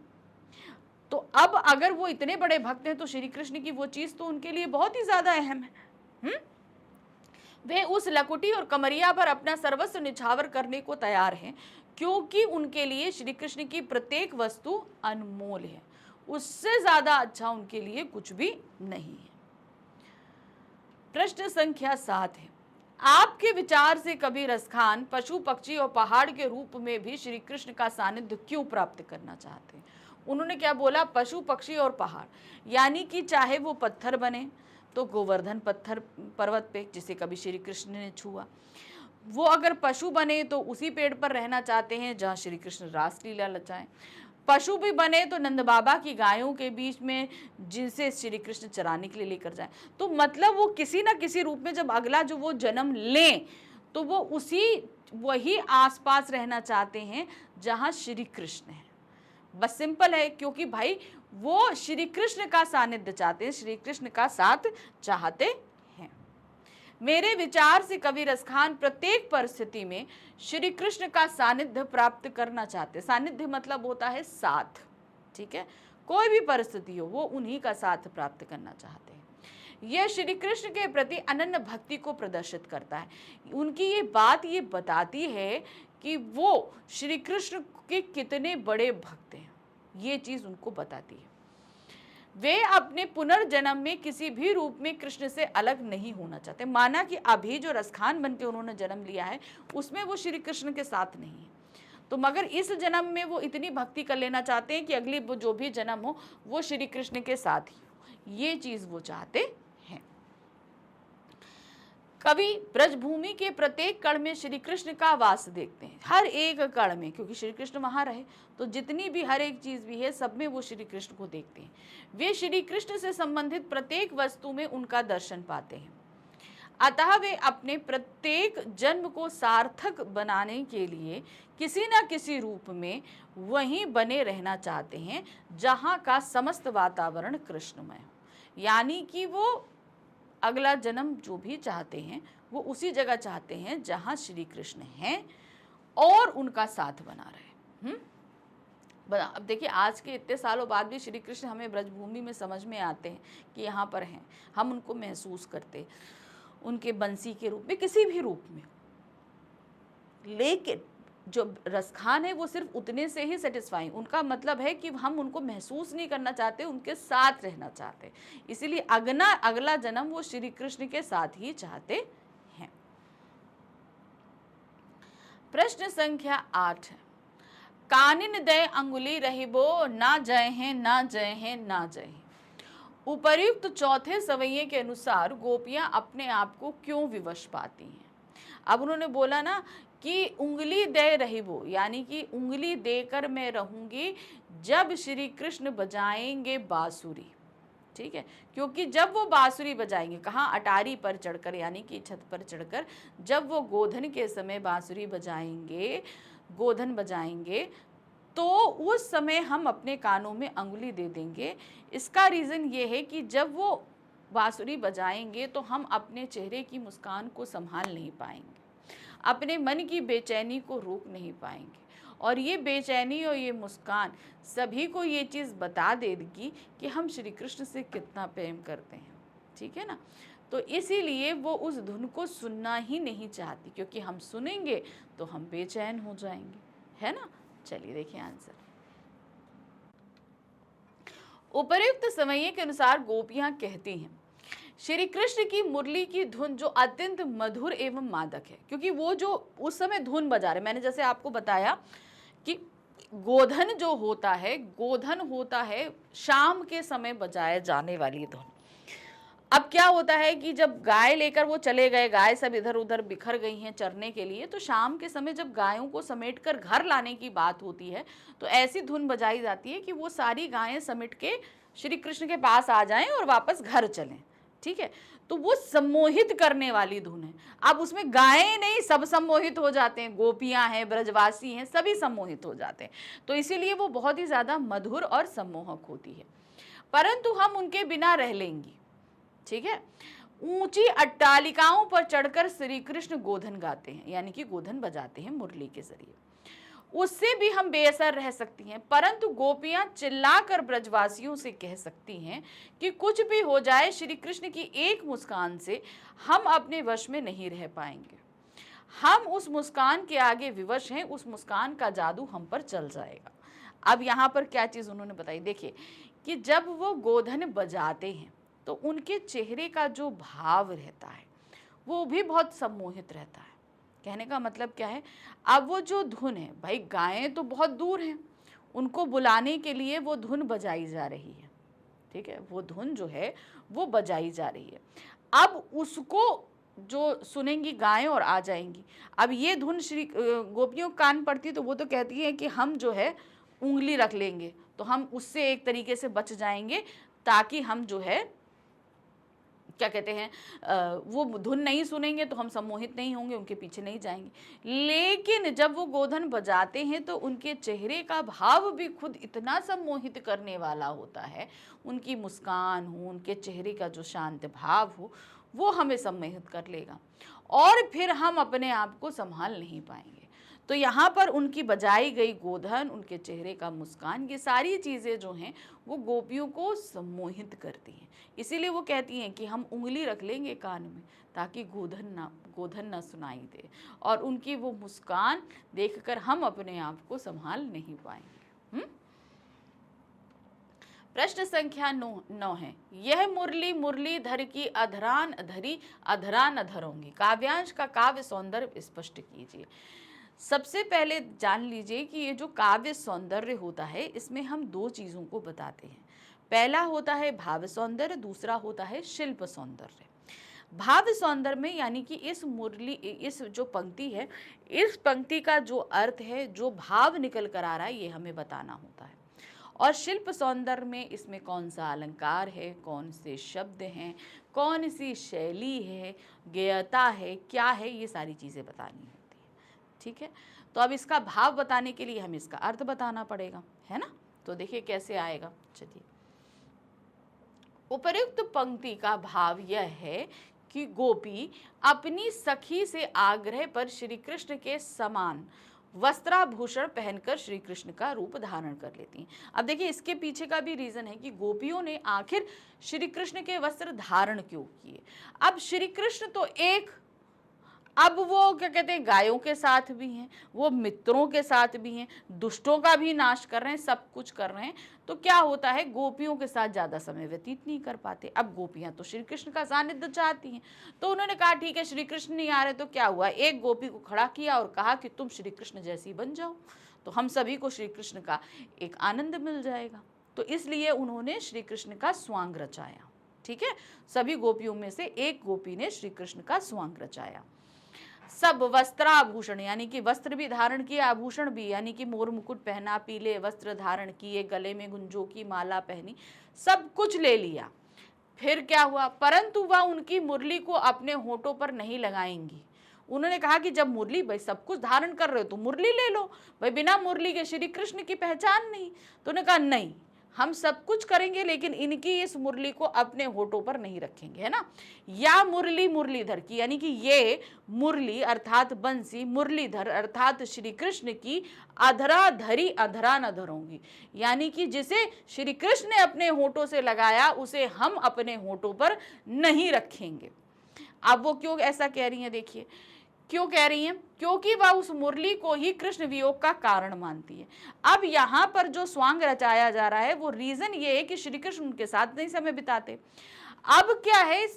तो अब अगर वो इतने बड़े भक्त हैं तो श्री कृष्ण की वो चीज़ तो उनके लिए बहुत ही ज़्यादा अहम है। वे उस लकुटी और कमरिया पर अपना सर्वस्व निछावर करने को तैयार हैं, क्योंकि उनके लिए श्री कृष्ण की प्रत्येक वस्तु अनमोल है। उससे ज़्यादा अच्छा उनके लिए कुछ भी नहीं है। प्रश्न संख्या 7 है, आपके विचार से कवि रसखान पशु, पक्षी और पहाड़ के रूप में भी श्री कृष्ण का सानिध्य क्यों प्राप्त करना चाहते हैं? उन्होंने क्या बोला? पशु, पक्षी और पहाड़, यानी कि चाहे वो पत्थर बने तो गोवर्धन पत्थर पर्वत पे जिसे कभी श्री कृष्ण ने छुआ, वो अगर पशु बने तो उसी पेड़ पर रहना चाहते हैं जहाँ श्री कृष्ण रासलीला रचाएं। पशु भी बने तो नंद बाबा की गायों के बीच में जिनसे श्री कृष्ण चराने के लिए लेकर जाएं। तो मतलब वो किसी न किसी रूप में जब अगला जो वो जन्म लें तो वो वही आसपास रहना चाहते हैं जहाँ श्री कृष्ण है। बस सिंपल है, क्योंकि भाई वो श्री कृष्ण का सानिध्य चाहते हैं, श्री कृष्ण का साथ चाहते हैं। मेरे विचार से कवि रसखान प्रत्येक परिस्थिति में श्री कृष्ण का सानिध्य प्राप्त करना चाहते हैं। सानिध्य मतलब होता है साथ, ठीक है, कोई भी परिस्थिति हो वो उन्हीं का साथ प्राप्त करना चाहते हैं। यह श्री कृष्ण के प्रति अनन्य भक्ति को प्रदर्शित करता है। उनकी ये बात ये बताती है कि वो श्री कृष्ण के कितने बड़े भक्त हैं, ये चीज़ उनको बताती है। वे अपने पुनर्जन्म में किसी भी रूप में कृष्ण से अलग नहीं होना चाहते। माना कि अभी जो रसखान बन के उन्होंने जन्म लिया है उसमें वो श्री कृष्ण के साथ नहीं है, तो मगर इस जन्म में वो इतनी भक्ति कर लेना चाहते हैं कि अगली जो भी जन्म हो वो श्री कृष्ण के साथ ही हो, ये चीज वो चाहते हैं। कवि ब्रजभूमि के प्रत्येक कण में श्री कृष्ण का वास देखते हैं, हर एक कण में, क्योंकि श्री कृष्ण वहां रहे तो जितनी भी हर एक चीज भी है सब में वो श्री कृष्ण को देखते हैं। वे श्री कृष्ण से संबंधित प्रत्येक वस्तु में उनका दर्शन पाते हैं, अतः वे अपने प्रत्येक जन्म को सार्थक बनाने के लिए किसी न किसी रूप में वहीं बने रहना चाहते हैं जहाँ का समस्त वातावरण कृष्णमय हो। यानी कि वो अगला जन्म जो भी चाहते हैं वो उसी जगह चाहते हैं जहाँ श्री कृष्ण हैं और उनका साथ बना रहे। अब देखिए आज के इतने सालों बाद भी श्री कृष्ण हमें ब्रजभूमि में समझ में आते हैं कि यहाँ पर हैं, हम उनको महसूस करते उनके बंसी के रूप में, किसी भी रूप में। लेकिन जो रसखान है वो सिर्फ उतने से ही सेटिस्फाई, उनका मतलब है कि हम उनको महसूस नहीं करना चाहते, उनके साथ रहना चाहते, इसीलिए अगला जन्म वो श्री कृष्ण के साथ ही चाहते हैं। प्रश्न संख्या 8 है, कानिन दय अंगुली रहिबो, ना जय हैं ना जय हैं ना जय हैं। उपर्युक्त चौथे सवैये के अनुसार गोपियां अपने आप को क्यों विवश पाती हैं? अब उन्होंने बोला ना कि उंगली दे रही वो, यानी कि उंगली देकर मैं रहूंगी जब श्री कृष्ण बजाएंगे बांसुरी, ठीक है, क्योंकि जब वो बांसुरी बजाएंगे, कहाँ, अटारी पर चढ़कर, यानी कि छत पर चढ़कर जब वो गोधन के समय बांसुरी बजाएंगे, गोधन बजाएंगे, तो उस समय हम अपने कानों में अंगुली दे देंगे। इसका रीज़न ये है कि जब वो बांसुरी बजाएंगे तो हम अपने चेहरे की मुस्कान को संभाल नहीं पाएंगे, अपने मन की बेचैनी को रोक नहीं पाएंगे, और ये बेचैनी और ये मुस्कान सभी को ये चीज़ बता देगी कि हम श्री कृष्ण से कितना प्रेम करते हैं, ठीक है ना। तो इसीलिए वो उस धुन को सुनना ही नहीं चाहती, क्योंकि हम सुनेंगे तो हम बेचैन हो जाएंगे, है ना। चलिए देखिए आंसर। उपर्युक्त सवैये के अनुसार गोपियां कहती हैं श्री कृष्ण की मुरली की धुन जो अत्यंत मधुर एवं मादक है, क्योंकि वो जो उस समय धुन बजा रहे, मैंने जैसे आपको बताया कि गोधन जो होता है, गोधन होता है शाम के समय बजाए जाने वाली धुन। अब क्या होता है कि जब गाय लेकर वो चले गए, गाय सब इधर उधर बिखर गई हैं चरने के लिए, तो शाम के समय जब गायों को समेटकर घर लाने की बात होती है तो ऐसी धुन बजाई जाती है कि वो सारी गायें समेट के श्री कृष्ण के पास आ जाएं और वापस घर चलें, ठीक है। तो वो सम्मोहित करने वाली धुन है। अब उसमें गायें नहीं, सब सम्मोहित हो जाते हैं, गोपियां हैं, ब्रजवासी हैं, सभी सम्मोहित हो जाते हैं। तो इसीलिए वो बहुत ही ज़्यादा मधुर और सम्मोहक होती है। परंतु हम उनके बिना रह लेंगे, ठीक है। ऊंची अट्टालिकाओं पर चढ़कर श्री कृष्ण गोधन गाते हैं, यानी कि गोधन बजाते हैं मुरली के जरिए, उससे भी हम बेअसर रह सकती हैं। परंतु गोपियां चिल्लाकर ब्रजवासियों से कह सकती हैं कि कुछ भी हो जाए, श्री कृष्ण की एक मुस्कान से हम अपने वश में नहीं रह पाएंगे, हम उस मुस्कान के आगे विवश हैं, उस मुस्कान का जादू हम पर चल जाएगा। अब यहाँ पर क्या चीज़ उन्होंने बताई, देखिए कि जब वो गोधन बजाते हैं तो उनके चेहरे का जो भाव रहता है वो भी बहुत सम्मोहित रहता है। कहने का मतलब क्या है, अब वो जो धुन है, भाई गायें तो बहुत दूर हैं, उनको बुलाने के लिए वो धुन बजाई जा रही है, ठीक है, वो धुन जो है वो बजाई जा रही है। अब उसको जो सुनेंगी गायें और आ जाएंगी। अब ये धुन श्री गोपियों कान पड़ती है तो वो तो कहती है कि हम जो है उंगली रख लेंगे तो हम उससे एक तरीके से बच जाएंगे, ताकि हम जो है क्या कहते हैं वो धुन नहीं सुनेंगे तो हम सम्मोहित नहीं होंगे, उनके पीछे नहीं जाएंगे। लेकिन जब वो गोधन बजाते हैं तो उनके चेहरे का भाव भी खुद इतना सम्मोहित करने वाला होता है, उनकी मुस्कान हो, उनके चेहरे का जो शांत भाव हो, वो हमें सम्मोहित कर लेगा और फिर हम अपने आप को संभाल नहीं पाएंगे। तो यहाँ पर उनकी बजाई गई गोधन, उनके चेहरे का मुस्कान, ये सारी चीज़ें जो हैं वो गोपियों को सम्मोहित करती हैं। इसीलिए वो कहती हैं कि हम उंगली रख लेंगे कान में ताकि गोधन ना सुनाई दे, और उनकी वो मुस्कान देखकर हम अपने आप को संभाल नहीं पाएंगे। प्रश्न संख्या 9 है, यह मुरली मुरलीधर की अधरान धरी अधरान अधरोंगी, काव्यांश का काव्य सौंदर्य स्पष्ट कीजिए। सबसे पहले जान लीजिए कि ये जो काव्य सौंदर्य होता है इसमें हम दो चीज़ों को बताते हैं। पहला होता है भाव सौंदर्य, दूसरा होता है शिल्प सौंदर्य। भाव सौंदर्य में यानी कि इस जो पंक्ति है, इस पंक्ति का जो अर्थ है, जो भाव निकल कर आ रहा है, ये हमें बताना होता है। और शिल्प सौंदर्य में इसमें कौन सा अलंकार है, कौन से शब्द हैं, कौन सी शैली है, गेयता है, क्या है, ये सारी चीज़ें बतानी होती है। ठीक है, तो अब इसका भाव बताने के लिए हमें इसका अर्थ बताना पड़ेगा, है ना। तो देखिए कैसे आएगा। चलिए, उपर्युक्त पंक्ति का भाव यह है कि गोपी अपनी सखी से आग्रह पर श्री कृष्ण के समान वस्त्राभूषण पहनकर श्री कृष्ण का रूप धारण कर लेती हैं। अब देखिए इसके पीछे का भी रीजन है कि गोपियों ने आखिर श्री कृष्ण के वस्त्र धारण क्यों किए। अब श्री कृष्ण तो एक, अब वो क्या कहते हैं, गायों के साथ भी हैं, वो मित्रों के साथ भी हैं, दुष्टों का भी नाश कर रहे हैं, सब कुछ कर रहे हैं। तो क्या होता है, गोपियों के साथ ज़्यादा समय व्यतीत नहीं कर पाते। अब गोपियां तो श्री कृष्ण का सानिध्य चाहती हैं, तो उन्होंने कहा ठीक है श्री कृष्ण नहीं आ रहे, तो क्या हुआ, एक गोपी को खड़ा किया और कहा कि तुम श्री कृष्ण जैसी बन जाओ, तो हम सभी को श्री कृष्ण का एक आनंद मिल जाएगा। तो इसलिए उन्होंने श्री कृष्ण का स्वांग रचाया। ठीक है, सभी गोपियों में से एक गोपी ने श्री कृष्ण का स्वांग रचाया। सब वस्त्राभूषण यानी कि वस्त्र भी धारण किए, आभूषण भी यानी कि मोर मुकुट पहना, पीले वस्त्र धारण किए, गले में गुंजों की माला पहनी, सब कुछ ले लिया। फिर क्या हुआ, परंतु वह उनकी मुरली को अपने होठों पर नहीं लगाएंगी। उन्होंने कहा कि जब मुरली, भाई सब कुछ धारण कर रहे हो तो मुरली ले लो, भाई बिना मुरली के श्री कृष्ण की पहचान नहीं। तो उन्होंने कहा नहीं, हम सब कुछ करेंगे लेकिन इनकी इस मुरली को अपने होठों पर नहीं रखेंगे, है ना। या मुरली मुरलीधर की, यानी कि ये मुरली अर्थात बंसी मुरलीधर अर्थात श्री कृष्ण की अधरा धरी अधरा न धरूंगी, यानी कि जिसे श्री कृष्ण ने अपने होठों से लगाया उसे हम अपने होठों पर नहीं रखेंगे। अब वो क्यों ऐसा कह रही हैं, देखिए क्यों कह रही हैं, क्योंकि वह उस मुरली को ही कृष्ण वियोग का कारण मानती है। अब यहाँ पर जो स्वांग रचाया जा रहा है वो रीजन ये है कि श्री कृष्ण उनके साथ नहीं समय बिताते। अब क्या है,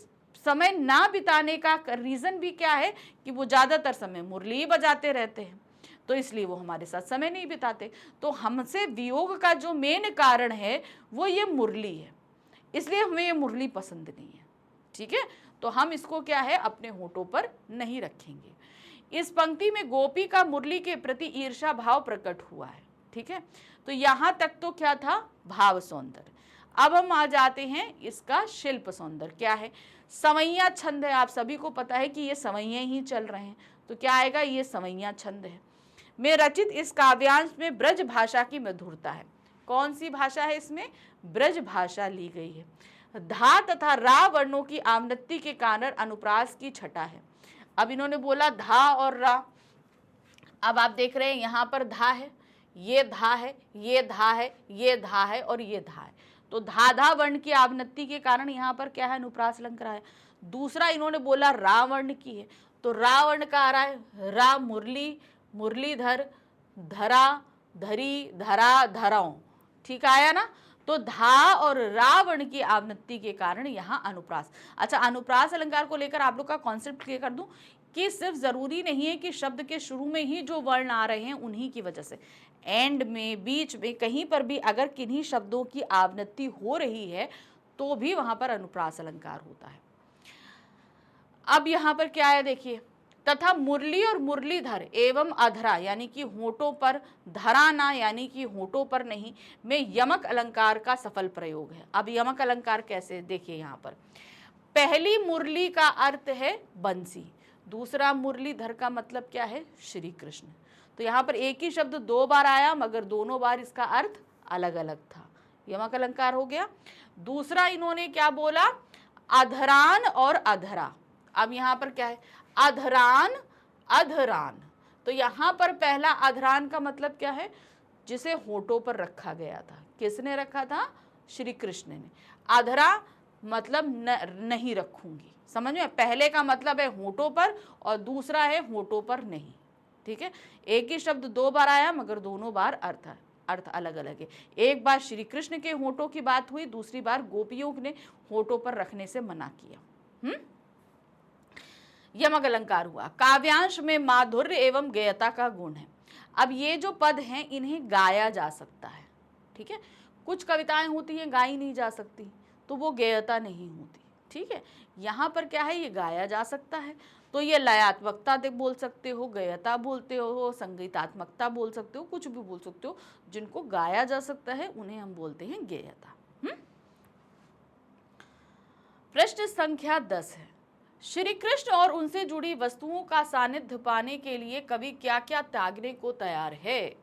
समय ना बिताने का रीजन भी क्या है कि वो ज्यादातर समय मुरली ही बजाते रहते हैं, तो इसलिए वो हमारे साथ समय नहीं बिताते। तो हमसे वियोग का जो मेन कारण है वो ये मुरली है, इसलिए हमें ये मुरली पसंद नहीं है। ठीक है, तो हम इसको क्या है अपने होठों पर नहीं रखेंगे। इस पंक्ति में गोपी का मुरली के प्रति ईर्षा भाव प्रकट हुआ है। ठीक है, तो यहां तक तो क्या था, भाव सौंदर्य। अब हम आ जाते हैं इसका शिल्प सौंदर्य। क्या है, सवैया छंद है, आप सभी को पता है कि ये सवैये ही चल रहे हैं, तो क्या आएगा, ये सवैया छंद है। में रचित इस काव्यांश में ब्रज भाषा की मधुरता है। कौन सी भाषा है, इसमें ब्रज भाषा ली गई है। धा तथा रा वर्णों की आवृत्ति के कारण अनुप्रास की छटा है। अब इन्होंने बोला धा और रा, अब आप देख रहे हैं यहाँ पर धा है, ये धा है, ये धा है, ये धा है और ये धा है, तो धा धा वर्ण की आवृत्ति के कारण यहाँ पर क्या है, अनुप्रास अलंकार है। दूसरा इन्होंने बोला रा वर्ण की है, तो रा वर्ण का आ रहा है रा मुरली, मुरलीधर, धरा, धरी, धरा, धराओं। ठीक आया ना। तो धा और रावण की आवृत्ति के कारण यहाँ अनुप्रास। अच्छा, अनुप्रास अलंकार को लेकर आप लोग का कॉन्सेप्ट क्लियर कर दूं कि सिर्फ जरूरी नहीं है कि शब्द के शुरू में ही जो वर्ण आ रहे हैं उन्हीं की वजह से, एंड में, बीच में, कहीं पर भी अगर किन्हीं शब्दों की आवृत्ति हो रही है तो भी वहां पर अनुप्रास अलंकार होता है। अब यहाँ पर क्या है, देखिए, तथा मुरली और मुरलीधर एवं अधरा यानी कि होठों पर, धराना यानी कि होठों पर नहीं, में यमक अलंकार का सफल प्रयोग है। अब यमक अलंकार कैसे, देखिए यहाँ पर पहली मुरली का अर्थ है बंसी, दूसरा मुरलीधर का मतलब क्या है, श्री कृष्ण। तो यहाँ पर एक ही शब्द दो बार आया मगर दोनों बार इसका अर्थ अलग अलग था, यमक अलंकार हो गया। दूसरा इन्होंने क्या बोला, अधरान और अधरा। अब यहाँ पर क्या है, अधरान, अधरान, तो यहाँ पर पहला अधरान का मतलब क्या है, जिसे होठों पर रखा गया था। किसने रखा था, श्री कृष्ण ने। अधरा मतलब नहीं रखूंगी, समझ में, पहले का मतलब है होठों पर और दूसरा है होठों पर नहीं। ठीक है, एक ही शब्द दो बार आया मगर दोनों बार अर्थ अलग अलग है। एक बार श्री कृष्ण के होठों की बात हुई, दूसरी बार गोपियों ने होठों पर रखने से मना किया। यमक अलंकार हुआ। काव्यांश में माधुर्य एवं गेयता का गुण है। अब ये जो पद हैं इन्हें गाया जा सकता है, ठीक है। कुछ कविताएं होती हैं गाई नहीं जा सकती, तो वो गेयता नहीं होती, ठीक है। यहाँ पर क्या है, ये गाया जा सकता है, तो ये लयात्मकता बोल सकते हो, गेयता बोलते हो, संगीतात्मकता बोल सकते हो, कुछ भी बोल सकते हो। जिनको गाया जा सकता है उन्हें हम बोलते हैं गेयता। प्रश्न संख्या 10 है, श्री कृष्ण और उनसे जुड़ी वस्तुओं का सानिध्य पाने के लिए कवि क्या क्या त्यागने को तैयार है।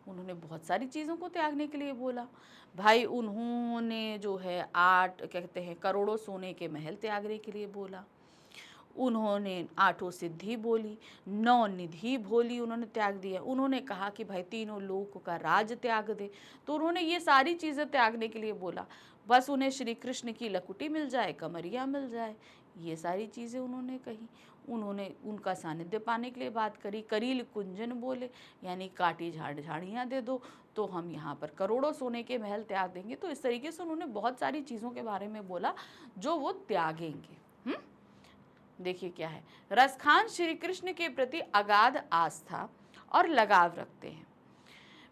उन्होंने बहुत सारी चीज़ों को त्यागने के लिए बोला भाई। उन्होंने जो है 8 कहते हैं करोड़ों सोने के महल त्यागने के लिए बोला। उन्होंने 8 सिद्धि बोली, 9 निधि बोली, उन्होंने त्याग दिया। उन्होंने कहा कि भाई 3 लोक का राज त्याग दे, तो उन्होंने ये सारी चीज़ें त्यागने के लिए बोला। बस उन्हें श्री कृष्ण की लकुटी मिल जाए, कमरिया मिल जाए, ये सारी चीज़ें उन्होंने कही। उन्होंने उनका सानिध्य पाने के लिए बात करी। करील कुंजन बोले, यानी काटी झाड़ियाँ दे दो तो हम यहाँ पर करोड़ों सोने के महल त्याग देंगे। तो इस तरीके से उन्होंने बहुत सारी चीज़ों के बारे में बोला जो वो त्यागेंगे। देखिए क्या है, रसखान श्री कृष्ण के प्रति अगाध आस्था और लगाव रखते हैं।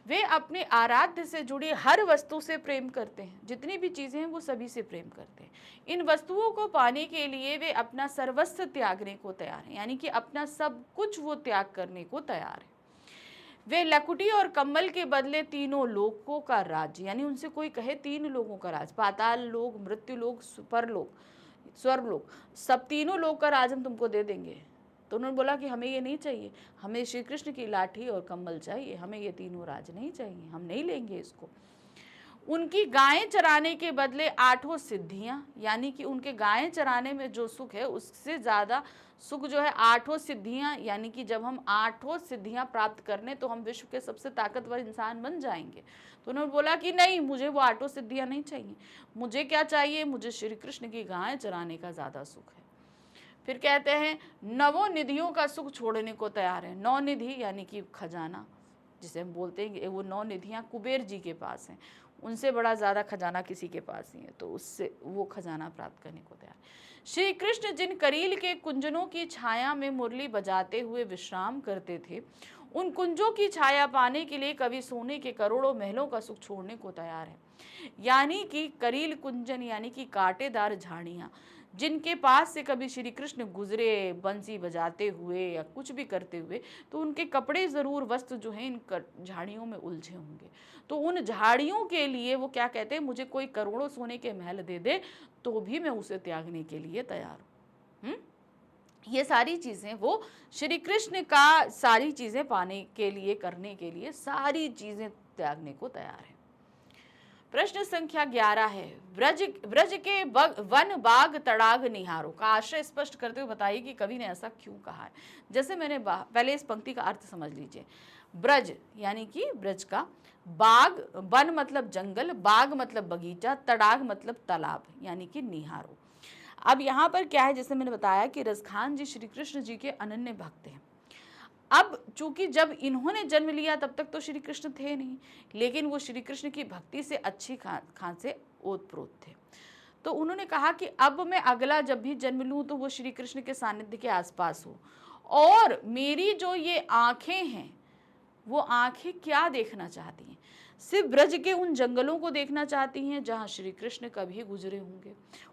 वे अपने आराध्य से जुड़ी हर वस्तु से प्रेम करते हैं। जितनी भी चीज़ें हैं वो सभी से प्रेम करते हैं। इन वस्तुओं को पाने के लिए वे अपना सर्वस्व त्यागने को तैयार हैं, यानी कि अपना सब कुछ वो त्याग करने को तैयार है। वे लकुटी और कम्बल के बदले 3 लोकों का राज्य, यानी उनसे कोई कहे 3 लोगों का राज, पाताल लोक, मृत्यु लोक, परलोक, स्वर्गलोक, सब 3 लोक का राज हम तुमको दे देंगे। तो उन्होंने बोला कि हमें ये नहीं चाहिए, हमें श्री कृष्ण की लाठी और कम्बल चाहिए, हमें ये 3 राज नहीं चाहिए, हम नहीं लेंगे इसको। उनकी गायें चराने के बदले 8 सिद्धियां, यानी कि उनके गायें चराने में जो सुख है उससे ज़्यादा सुख जो है 8 सिद्धियां, यानी कि जब हम 8 सिद्धियां प्राप्त करने तो हम विश्व के सबसे ताकतवर इंसान बन जाएंगे। तो उन्होंने बोला कि नहीं, मुझे वो 8 सिद्धियां नहीं चाहिए, मुझे क्या चाहिए, मुझे श्री कृष्ण की गायें चराने का ज़्यादा सुख है। फिर कहते हैं 9 निधियों का सुख छोड़ने को तैयार है। 9 निधि यानी कि खजाना जिसे हम बोलते हैं, वो 9 निधियाँ कुबेर जी के पास हैं, उनसे बड़ा ज़्यादा खजाना किसी के पास नहीं है, तो उससे वो खजाना प्राप्त करने को तैयार। श्री कृष्ण जिन करील के कुंजनों की छाया में मुरली बजाते हुए विश्राम करते थे, उन कुंजों की छाया पाने के लिए कवि सोने के करोड़ों महलों का सुख छोड़ने को तैयार है। यानी कि करील कुंजन यानी कि कांटेदार झाड़ियाँ, जिनके पास से कभी श्री कृष्ण गुजरे बंसी बजाते हुए या कुछ भी करते हुए, तो उनके कपड़े ज़रूर वस्त्र जो हैं इन झाड़ियों में उलझे होंगे। तो उन झाड़ियों के लिए वो क्या कहते हैं, मुझे कोई करोड़ों सोने के महल दे दे तो भी मैं उसे त्यागने के लिए तैयार हूँ। ये सारी चीज़ें वो श्री कृष्ण का सारी चीज़ें पाने के लिए, करने के लिए सारी चीज़ें त्यागने को तैयार है। प्रश्न संख्या 11 है, ब्रज के वन बाग तड़ाग निहारो का आशय स्पष्ट करते हुए बताइए कि कवि ने ऐसा क्यों कहा है। जैसे मैंने पहले इस पंक्ति का अर्थ समझ लीजिए। ब्रज यानी कि ब्रज का, बाग, वन मतलब जंगल, बाग मतलब बगीचा, तड़ाग मतलब तालाब, यानी कि निहारो। अब यहाँ पर क्या है, जैसे मैंने बताया कि रसखान जी श्री कृष्ण जी के अनन्य भक्त हैं। अब चूंकि जब इन्होंने जन्म लिया तब तक तो श्री कृष्ण थे नहीं, लेकिन वो श्री कृष्ण की भक्ति से अच्छी खान से ओतप्रोत थे। तो उन्होंने कहा कि अब मैं अगला जब भी जन्म लूँ तो वो श्री कृष्ण के सानिध्य के आसपास हो, और मेरी जो ये आँखें हैं वो आँखें क्या देखना चाहती हैं, सिर्फ ब्रज के उन जंगलों को देखना चाहती हैं जहाँ श्री कृष्ण कभी गुजरे होंगे,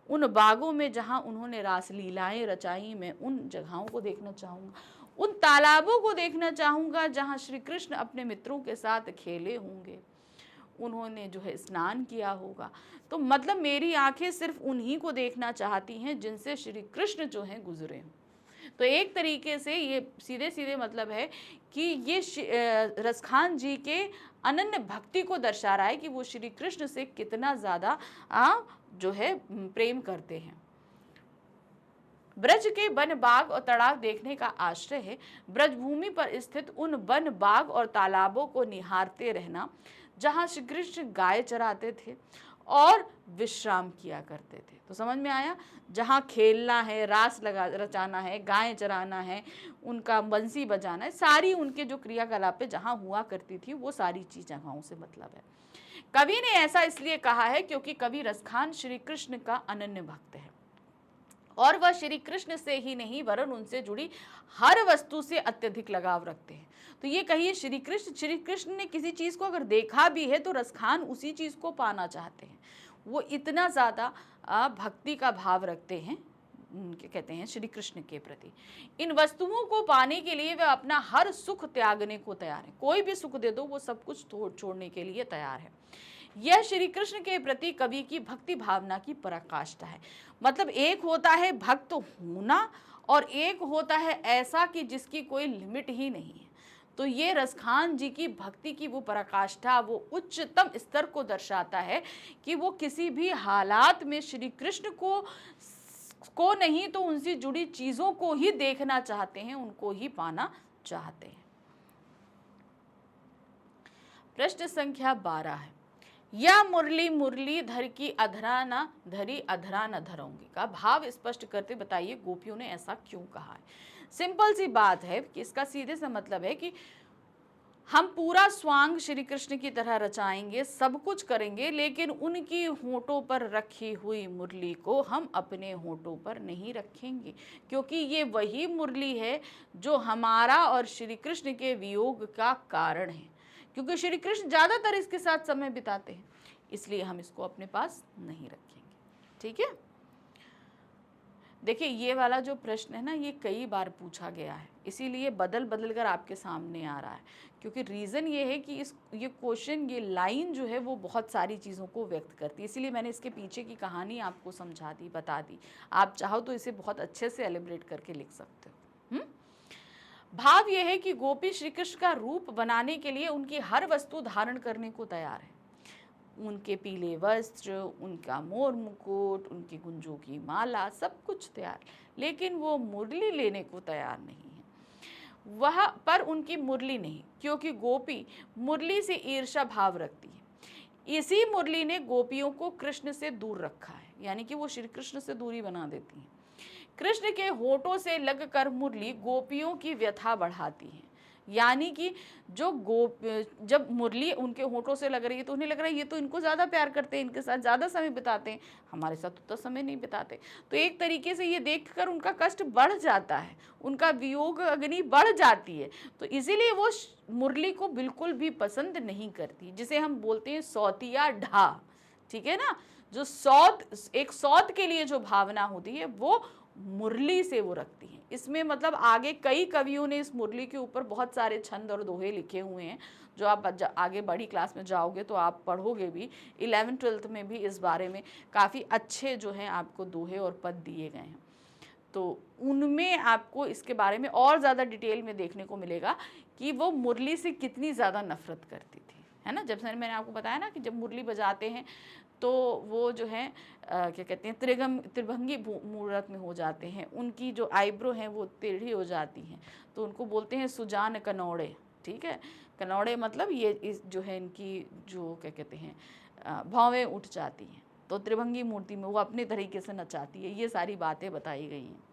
उन बागों में जहाँ उन्होंने रासलीलाएं रचाई, मैं उन जगहों को देखना चाहूँगा, उन तालाबों को देखना चाहूँगा जहाँ श्री कृष्ण अपने मित्रों के साथ खेले होंगे, उन्होंने जो है स्नान किया होगा। तो मतलब मेरी आंखें सिर्फ उन्हीं को देखना चाहती हैं जिनसे श्री कृष्ण जो हैं गुजरे हों। तो एक तरीके से ये सीधे सीधे मतलब है कि ये रसखान जी के अनन्य भक्ति को दर्शा रहा है कि वो श्री कृष्ण से कितना ज़्यादा जो है प्रेम करते हैं। ब्रज के वन बाग और तड़ाग देखने का आश्रय है ब्रजभूमि पर स्थित उन वन बाग और तालाबों को निहारते रहना जहाँ श्री कृष्ण गाय चराते थे और विश्राम किया करते थे। तो समझ में आया, जहाँ खेलना है, रास रचाना है, गाय चराना है, उनका बंसी बजाना है, सारी उनके जो क्रियाकलापें जहाँ हुआ करती थी वो सारी चीज जगहों से मतलब है। कवि ने ऐसा इसलिए कहा है क्योंकि कवि रसखान श्री कृष्ण का अनन्य भक्त है और वह श्री कृष्ण से ही नहीं वरन उनसे जुड़ी हर वस्तु से अत्यधिक लगाव रखते हैं। तो ये कहिए श्री कृष्ण ने किसी चीज को अगर देखा भी है तो रसखान उसी चीज को पाना चाहते हैं। वो इतना ज्यादा भक्ति का भाव रखते हैं, कहते हैं श्री कृष्ण के प्रति। इन वस्तुओं को पाने के लिए वे अपना हर सुख त्यागने को तैयार है। कोई भी सुख दे दो वो सब कुछ छोड़ने के लिए तैयार है। यह श्री कृष्ण के प्रति कवि की भक्ति भावना की पराकाष्ठा है। मतलब एक होता है भक्त होना और एक होता है ऐसा कि जिसकी कोई लिमिट ही नहीं है। तो ये रसखान जी की भक्ति की वो पराकाष्ठा, वो उच्चतम स्तर को दर्शाता है कि वो किसी भी हालात में श्री कृष्ण को नहीं तो उनसे जुड़ी चीजों को ही देखना चाहते हैं, उनको ही पाना चाहते हैं। प्रश्न संख्या 12 है, या मुरली धर की अधरा न धरी अधरा न धरोंगी का भाव स्पष्ट करते बताइए गोपियों ने ऐसा क्यों कहा है। सिंपल सी बात है कि इसका सीधे सा मतलब है कि हम पूरा स्वांग श्री कृष्ण की तरह रचाएंगे, सब कुछ करेंगे, लेकिन उनकी होठों पर रखी हुई मुरली को हम अपने होठों पर नहीं रखेंगे, क्योंकि ये वही मुरली है जो हमारा और श्री कृष्ण के वियोग का कारण है। क्योंकि श्री कृष्ण ज़्यादातर इसके साथ समय बिताते हैं, इसलिए हम इसको अपने पास नहीं रखेंगे। ठीक है, देखिए ये वाला जो प्रश्न है ना, ये कई बार पूछा गया है, इसीलिए बदल कर आपके सामने आ रहा है। क्योंकि रीज़न ये है कि ये क्वेश्चन, ये लाइन जो है वो बहुत सारी चीज़ों को व्यक्त करती है, इसीलिए मैंने इसके पीछे की कहानी आपको समझा दी, बता दी। आप चाहो तो इसे बहुत अच्छे से एलिब्रेट करके लिख सकते हो। भाव यह है कि गोपी श्री कृष्ण का रूप बनाने के लिए उनकी हर वस्तु धारण करने को तैयार है। उनके पीले वस्त्र, उनका मोर मुकुट, उनकी गुंजों की माला, सब कुछ तैयार, लेकिन वो मुरली लेने को तैयार नहीं है। वह पर उनकी मुरली नहीं, क्योंकि गोपी मुरली से ईर्ष्या भाव रखती है। इसी मुरली ने गोपियों को कृष्ण से दूर रखा है, यानी कि वो श्री कृष्ण से दूरी बना देती है। कृष्ण के होठों से लगकर मुरली गोपियों की व्यथा बढ़ाती है, यानी कि जब मुरली उनके होठों से लग रही है तो उन्हें लग रहा है ये तो इनको ज़्यादा प्यार करते हैं, इनके साथ ज़्यादा समय बिताते हैं, हमारे साथ उतना समय नहीं बिताते। तो एक तरीके से ये देखकर उनका कष्ट बढ़ जाता है, उनका वियोग अग्नि बढ़ जाती है। तो इसीलिए वो मुरली को बिल्कुल भी पसंद नहीं करती, जिसे हम बोलते हैं सौतिया ढा। ठीक है ना, जो एक सौत के लिए जो भावना होती है वो मुरली से वो रखती हैं। इसमें मतलब आगे कई कवियों ने इस मुरली के ऊपर बहुत सारे छंद और दोहे लिखे हुए हैं, जो आप आगे बड़ी क्लास में जाओगे तो आप पढ़ोगे भी। 11th-12th में भी इस बारे में काफ़ी अच्छे जो हैं आपको दोहे और पद दिए गए हैं, तो उनमें आपको इसके बारे में और ज़्यादा डिटेल में देखने को मिलेगा कि वो मुरली से कितनी ज़्यादा नफरत करती थी, है ना। जब मैंने आपको बताया ना कि जब मुरली बजाते हैं तो वो जो है क्या कहते हैं, त्रिभंगी मूर्त में हो जाते हैं, उनकी जो आईब्रो हैं वो टेढ़ी हो जाती हैं, तो उनको बोलते हैं सुजान कनौड़े। ठीक है, कनौड़े मतलब ये इस जो है इनकी जो क्या कहते हैं भौवें उठ जाती हैं, तो त्रिभंगी मूर्ति में वो अपने तरीके से नचाती है। ये सारी बातें बताई गई हैं।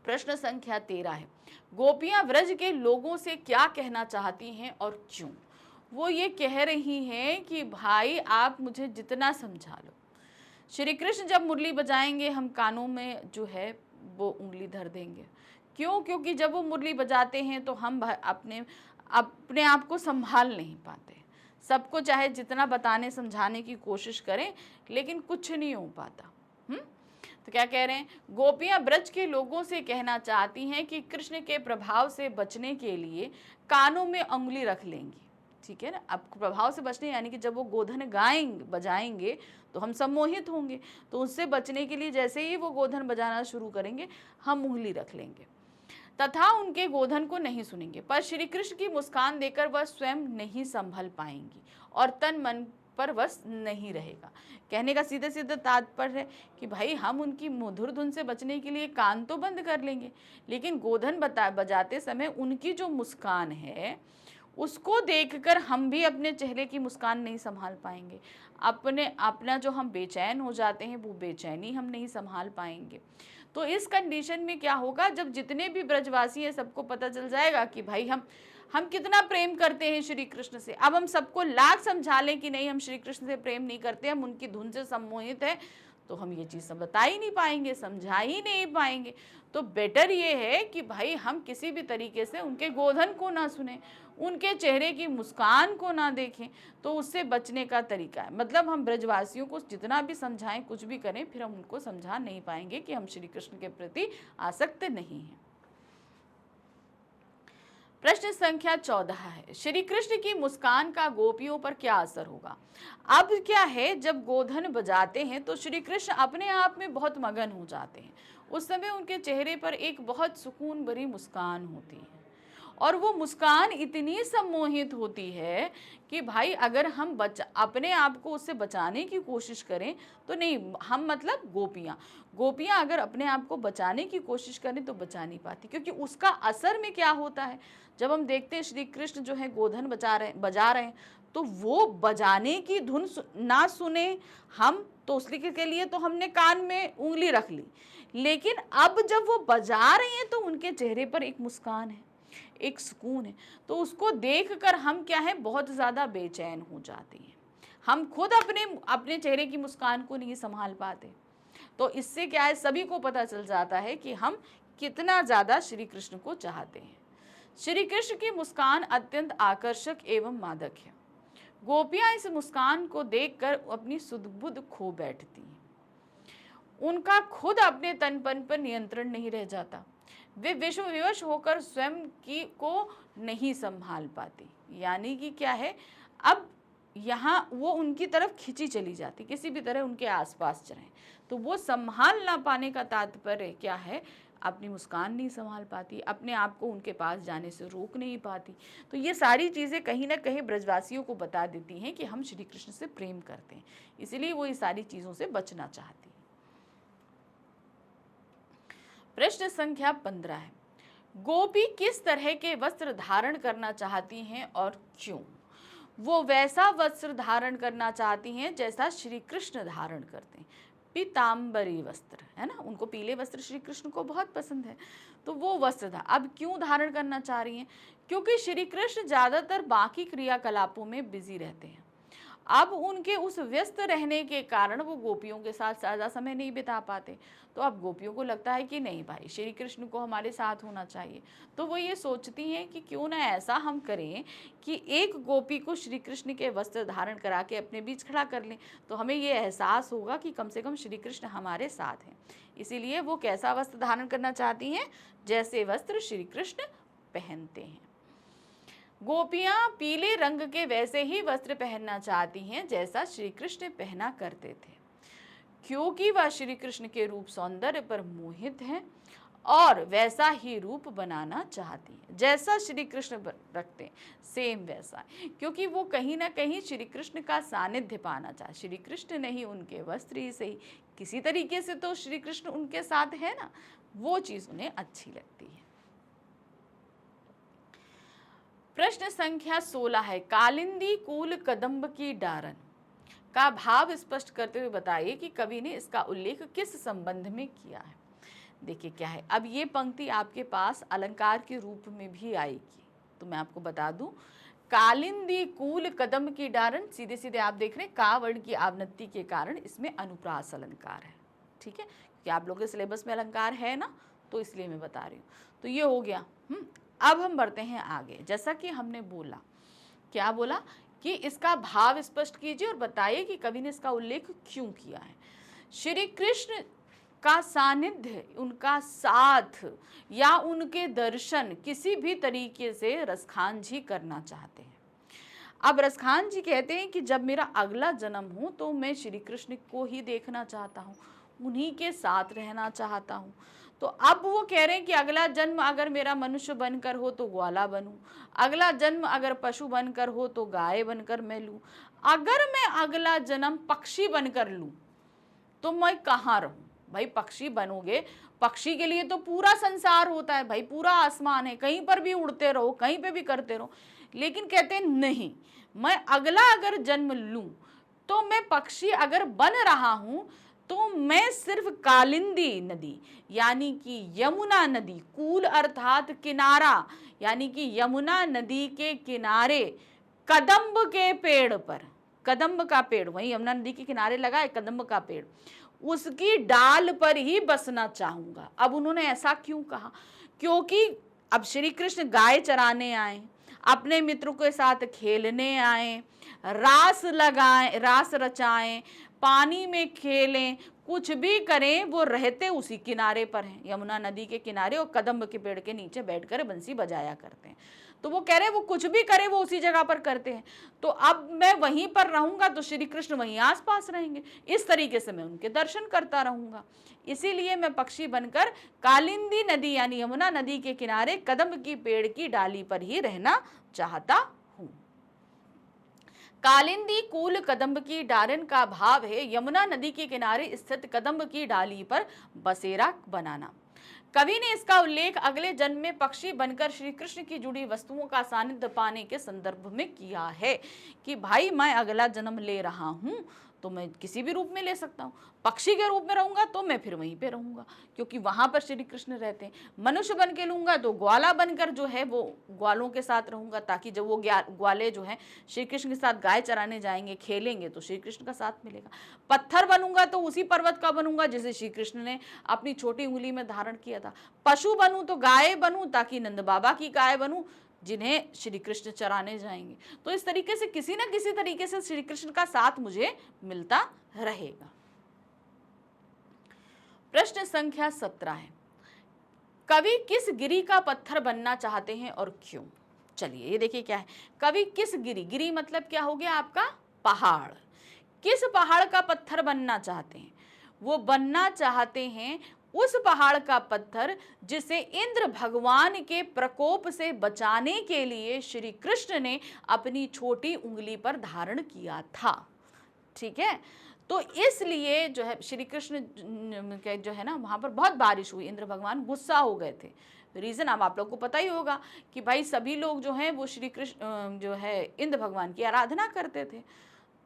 प्रश्न संख्या 13 है, गोपियां व्रज के लोगों से क्या कहना चाहती हैं और क्यों। वो ये कह रही हैं कि भाई आप मुझे जितना समझा लो, श्री कृष्ण जब मुरली बजाएंगे हम कानों में जो है वो उंगली धर देंगे। क्यों? क्योंकि जब वो मुरली बजाते हैं तो हम अपने आप को संभाल नहीं पाते। सबको चाहे जितना बताने समझाने की कोशिश करें, लेकिन कुछ नहीं हो पाता। तो क्या कह रहे हैं, गोपियां ब्रज के लोगों से कहना चाहती हैं कि कृष्ण के प्रभाव से बचने के लिए कानों में उंगली रख लेंगी। ठीक है ना, अब प्रभाव से बचने यानी कि जब वो गोधन बजाएंगे तो हम सम्मोहित होंगे, तो उससे बचने के लिए जैसे ही वो गोधन बजाना शुरू करेंगे हम उंगली रख लेंगे तथा उनके गोधन को नहीं सुनेंगे। पर श्री कृष्ण की मुस्कान देकर वह स्वयं नहीं संभल पाएंगी और तन मन पर वश नहीं रहेगा। कहने का सीधे सीधे तात्पर्य है कि भाई हम उनकी मधुर धुन से बचने के लिए कान तो बंद कर लेंगे, लेकिन गोधन बजाते समय उनकी जो मुस्कान है उसको देखकर हम भी अपने चेहरे की मुस्कान नहीं संभाल पाएंगे। अपना जो हम बेचैन हो जाते हैं वो बेचैनी हम नहीं संभाल पाएंगे। तो इस कंडीशन में क्या होगा, जब जितने भी ब्रजवासी हैं सबको पता चल जाएगा कि भाई हम कितना प्रेम करते हैं श्री कृष्ण से। अब हम सबको लाख समझा लें कि नहीं हम श्री कृष्ण से प्रेम नहीं करते, हम उनकी धुन से सम्मोहित हैं, तो हम ये चीज़ बता ही नहीं पाएंगे, समझा ही नहीं पाएंगे। तो बेटर ये है कि भाई हम किसी भी तरीके से उनके गोधन को ना सुने, उनके चेहरे की मुस्कान को ना देखें, तो उससे बचने का तरीका है। मतलब हम ब्रजवासियों को जितना भी समझाएं, कुछ भी करें, फिर हम उनको समझा नहीं पाएंगे कि हम श्री कृष्ण के प्रति आसक्त नहीं हैं। प्रश्न संख्या 14 है, श्री कृष्ण की मुस्कान का गोपियों पर क्या असर होगा? अब क्या है, जब गोधन बजाते हैं तो श्री कृष्ण अपने आप में बहुत मगन हो जाते हैं। उस समय उनके चेहरे पर एक बहुत सुकून भरी मुस्कान होती है, और वो मुस्कान इतनी सम्मोहित होती है कि भाई अगर हम अपने आप को उससे बचाने की कोशिश करें तो नहीं, हम मतलब गोपियाँ अगर अपने आप को बचाने की कोशिश करें तो बचा नहीं पाती, क्योंकि उसका असर में क्या होता है, जब हम देखते हैं श्री कृष्ण जो है गोधन बजा रहे हैं, तो वो बजाने की धुन ना सुने हम, तो उसके के लिए तो हमने कान में उंगली रख ली, लेकिन अब जब वो बजा रहे हैं तो उनके चेहरे पर एक मुस्कान है, एक सुकून है, तो उसको देखकर हम क्या है, बहुत ज़्यादा बेचैन हो जाते हैं। हम खुद अपने चेहरे की मुस्कान को नहीं संभाल पाते। तो इससे क्या है, सभी को पता चल जाता है कि हम कितना ज़्यादा श्री कृष्ण को चाहते हैं। श्री कृष्ण की मुस्कान अत्यंत आकर्षक एवं मादक है। गोपियाँ इस मुस्कान को देखकर अपनी सुध-बुध खो बैठती हैं। उनका खुद अपने तनपन पर नियंत्रण नहीं रह जाता। वे विश्व विवश होकर स्वयं की को नहीं संभाल पाती। यानी कि क्या है, अब यहाँ वो उनकी तरफ खिंची चली जाती, किसी भी तरह उनके आसपास चलें, तो वो संभाल ना पाने का तात्पर्य क्या है, अपनी मुस्कान नहीं संभाल पाती, अपने आप को उनके पास जाने से रोक नहीं पाती। तो ये सारी चीज़ें कहीं ना कहीं ब्रजवासियों को बता देती हैं कि हम श्री कृष्ण से प्रेम करते हैं, इसलिए वो ये सारी चीज़ों से बचना चाहती है। प्रश्न संख्या 15 है, गोपी किस तरह के वस्त्र धारण करना चाहती हैं और क्यों? वो वैसा वस्त्र धारण करना चाहती हैं जैसा श्री कृष्ण धारण करते हैं, पीताम्बरी वस्त्र, है ना, उनको पीले वस्त्र श्री कृष्ण को बहुत पसंद है, तो वो वस्त्र था। अब क्यों धारण करना चाह रही हैं? क्योंकि श्री कृष्ण ज़्यादातर बाकी क्रियाकलापों में बिजी रहते हैं। अब उनके उस व्यस्त रहने के कारण वो गोपियों के साथ ज़्यादा समय नहीं बिता पाते। तो अब गोपियों को लगता है कि नहीं भाई, श्री कृष्ण को हमारे साथ होना चाहिए। तो वो ये सोचती हैं कि क्यों ना ऐसा हम करें कि एक गोपी को श्री कृष्ण के वस्त्र धारण करा के अपने बीच खड़ा कर लें, तो हमें ये एहसास होगा कि कम से कम श्री कृष्ण हमारे साथ हैं। इसीलिए वो कैसा वस्त्र धारण करना चाहती हैं, जैसे वस्त्र श्री कृष्ण पहनते हैं। गोपियाँ पीले रंग के वैसे ही वस्त्र पहनना चाहती हैं जैसा श्री कृष्ण पहना करते थे, क्योंकि वह श्री कृष्ण के रूप सौंदर्य पर मोहित हैं और वैसा ही रूप बनाना चाहती हैं, जैसा श्री कृष्ण रखते हैं सेम वैसा, क्योंकि वो कहीं ना कहीं श्री कृष्ण का सानिध्य पाना चाहते। श्री कृष्ण नहीं, उनके वस्त्र ही सही, किसी तरीके से तो श्री कृष्ण उनके साथ है ना, वो चीज़ उन्हें अच्छी लगती है। प्रश्न संख्या 16 है, कालिंदी कूल कदम्ब की डारन का भाव स्पष्ट करते हुए बताइए कि कवि ने इसका उल्लेख किस संबंध में किया है। देखिए क्या है, अब ये पंक्ति आपके पास अलंकार के रूप में भी आएगी, तो मैं आपको बता दूं, कालिंदी कूल कदम्ब की डारन, सीधे सीधे आप देख रहे हैं का वर्ण की आवृत्ति के कारण इसमें अनुप्रास अलंकार है। ठीक है, क्योंकि आप लोगों के सिलेबस में अलंकार है ना, तो इसलिए मैं बता रही हूँ। तो ये हो गया। अब हम बढ़ते हैं आगे। जैसा कि हमने बोला, क्या बोला कि इसका भाव स्पष्ट कीजिए और बताइए कि कवि ने इसका उल्लेख क्यों किया है। श्री कृष्ण का सानिध्य, उनका साथ या उनके दर्शन किसी भी तरीके से रसखान जी करना चाहते हैं। अब रसखान जी कहते हैं कि जब मेरा अगला जन्म हो तो मैं श्री कृष्ण को ही देखना चाहता हूँ, उन्हीं के साथ रहना चाहता हूँ। तो अब वो कह रहे हैं कि अगला जन्म अगर मेरा मनुष्य बनकर हो तो ग्वाला बनूं, अगला जन्म अगर पशु बनकर हो तो गाय बनकर मैं लूं, अगर मैं अगला जन्म पक्षी बनकर लूं तो मैं कहाँ रहूं? भाई पक्षी बनोगे, पक्षी के लिए तो पूरा संसार होता है भाई, पूरा आसमान है, कहीं पर भी उड़ते रहो, कहीं पे भी करते रहो। लेकिन कहते हैं नहीं, मैं अगला अगर जन्म लूं तो मैं पक्षी अगर बन रहा हूं तो मैं सिर्फ कालिंदी नदी यानी कि यमुना नदी, कूल अर्थात किनारा, यानी कि यमुना नदी के किनारे कदम्ब के पेड़ पर, कदम्ब का पेड़, वहीं यमुना नदी के किनारे लगा है कदम्ब का पेड़, उसकी डाल पर ही बसना चाहूंगा। अब उन्होंने ऐसा क्यों कहा? क्योंकि अब श्री कृष्ण गाय चराने आए, अपने मित्रों के साथ खेलने आए, रास लगाएं, रास रचाएं, पानी में खेलें, कुछ भी करें, वो रहते उसी किनारे पर हैं, यमुना नदी के किनारे, और कदम्ब के पेड़ के नीचे बैठकर बंसी बजाया करते हैं। तो वो कह रहे हैं वो कुछ भी करे वो उसी जगह पर करते हैं, तो अब मैं वहीं पर रहूंगा तो श्री कृष्ण वहीं आसपास रहेंगे, इस तरीके से मैं उनके दर्शन करता रहूंगा। इसीलिए मैं पक्षी बनकर कालिंदी नदी यानी यमुना नदी के किनारे कदम्ब की पेड़ की डाली पर ही रहना चाहता हूं। कालिंदी कूल कदम्ब की डालन का भाव है यमुना नदी के किनारे स्थित कदम्ब की डाली पर बसेरा बनाना। कवि ने इसका उल्लेख अगले जन्म में पक्षी बनकर श्री कृष्ण की जुड़ी वस्तुओं का सानिध्य पाने के संदर्भ में किया है कि भाई मैं अगला जन्म ले रहा हूं तो मैं किसी भी रूप में ले सकता हूँ, पक्षी के रूप में रहूंगा तो मैं फिर वहीं पे रहूंगा क्योंकि वहां पर श्री कृष्ण रहते हैं। मनुष्य बन के लूंगा तो ग्वाला बनकर जो है वो ग्वालों के साथ रहूंगा, ताकि जब वो ग्वाले जो हैं श्री कृष्ण के साथ गाय चराने जाएंगे, खेलेंगे तो श्री कृष्ण का साथ मिलेगा। पत्थर बनूंगा तो उसी पर्वत का बनूंगा जिसे श्री कृष्ण ने अपनी छोटी उंगली में धारण किया था। पशु बनूं तो गाय बनूं ताकि नंद बाबा की गाय बनूं जिन्हें श्री कृष्ण चराने जाएंगे। तो इस तरीके से किसी न किसी तरीके से श्री कृष्ण का साथ मुझे मिलता रहेगा। प्रश्न संख्या 17 है, कवि किस गिरी का पत्थर बनना चाहते हैं और क्यों? चलिए ये देखिए क्या है, कवि किस गिरी, गिरी मतलब क्या हो गया आपका पहाड़, किस पहाड़ का पत्थर बनना चाहते हैं? वो बनना चाहते हैं उस पहाड़ का पत्थर जिसे इंद्र भगवान के प्रकोप से बचाने के लिए श्री कृष्ण ने अपनी छोटी उंगली पर धारण किया था। ठीक है, तो इसलिए जो है श्री कृष्ण जो है ना वहां पर बहुत बारिश हुई, इंद्र भगवान गुस्सा हो गए थे। रीजन अब आप लोग को पता ही होगा कि भाई सभी लोग जो हैं वो श्री कृष्ण जो है इंद्र भगवान की आराधना करते थे।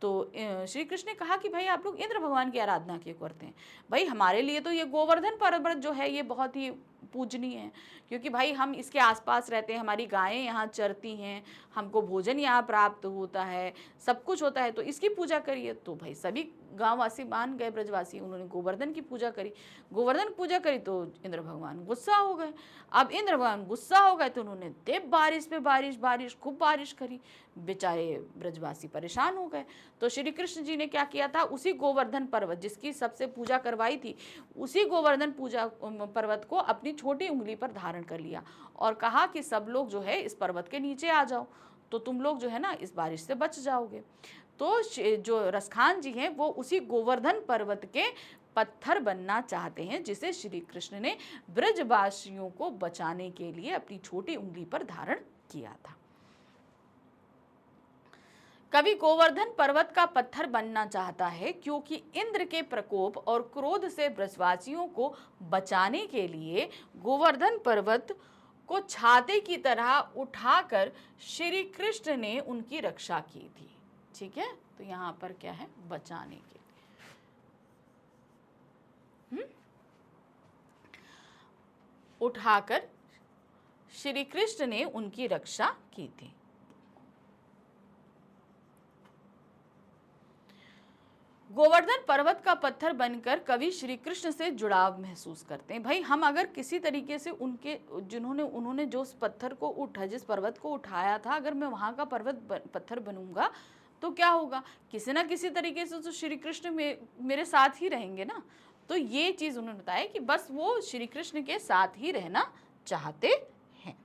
तो श्री कृष्ण ने कहा कि भाई आप लोग इंद्र भगवान की आराधना क्यों करते हैं? भाई हमारे लिए तो ये गोवर्धन पर्वत जो है ये बहुत ही पूजनीय है, क्योंकि भाई हम इसके आसपास रहते हैं, हमारी गायें यहाँ चरती हैं, हमको भोजन यहाँ प्राप्त होता है, सब कुछ होता है, तो इसकी पूजा करिए। तो भाई सभी गांववासी मान गए, ब्रजवासी, उन्होंने गोवर्धन की पूजा करी। गोवर्धन पूजा करी तो इंद्र भगवान गुस्सा हो गए। अब इंद्र भगवान गुस्सा हो गए तो उन्होंने देव बारिश पे बारिश, बारिश खूब बारिश करी, बेचारे ब्रजवासी परेशान हो गए। तो श्री कृष्ण जी ने क्या किया था, उसी गोवर्धन पर्वत जिसकी सबसे पूजा करवाई थी, उसी गोवर्धन पूजा पर्वत को अपनी छोटी उंगली पर धारण कर लिया और कहा कि सब लोग जो है इस पर्वत के नीचे आ जाओ तो तुम लोग जो है ना इस बारिश से बच जाओगे। तो जो रसखान जी हैं वो उसी गोवर्धन पर्वत के पत्थर बनना चाहते हैं जिसे श्री कृष्ण ने ब्रजवासियों को बचाने के लिए अपनी छोटी उंगली पर धारण किया था। कवि गोवर्धन पर्वत का पत्थर बनना चाहता है क्योंकि इंद्र के प्रकोप और क्रोध से ब्रजवासियों को बचाने के लिए गोवर्धन पर्वत को छाते की तरह उठाकर श्री कृष्ण ने उनकी रक्षा की थी। ठीक है, तो यहाँ पर क्या है, बचाने के लिए उठाकर श्री कृष्ण ने उनकी रक्षा की थी। गोवर्धन पर्वत का पत्थर बनकर कवि श्री कृष्ण से जुड़ाव महसूस करते हैं। भाई हम अगर किसी तरीके से उनके उन्होंने जो उस पत्थर को जिस पर्वत को उठाया था, अगर मैं वहाँ का पत्थर बनूंगा तो क्या होगा, किसी ना किसी तरीके से तो श्री कृष्ण मेरे साथ ही रहेंगे ना। तो ये चीज उन्होंने बताया कि बस वो श्री कृष्ण के साथ ही रहना चाहते हैं।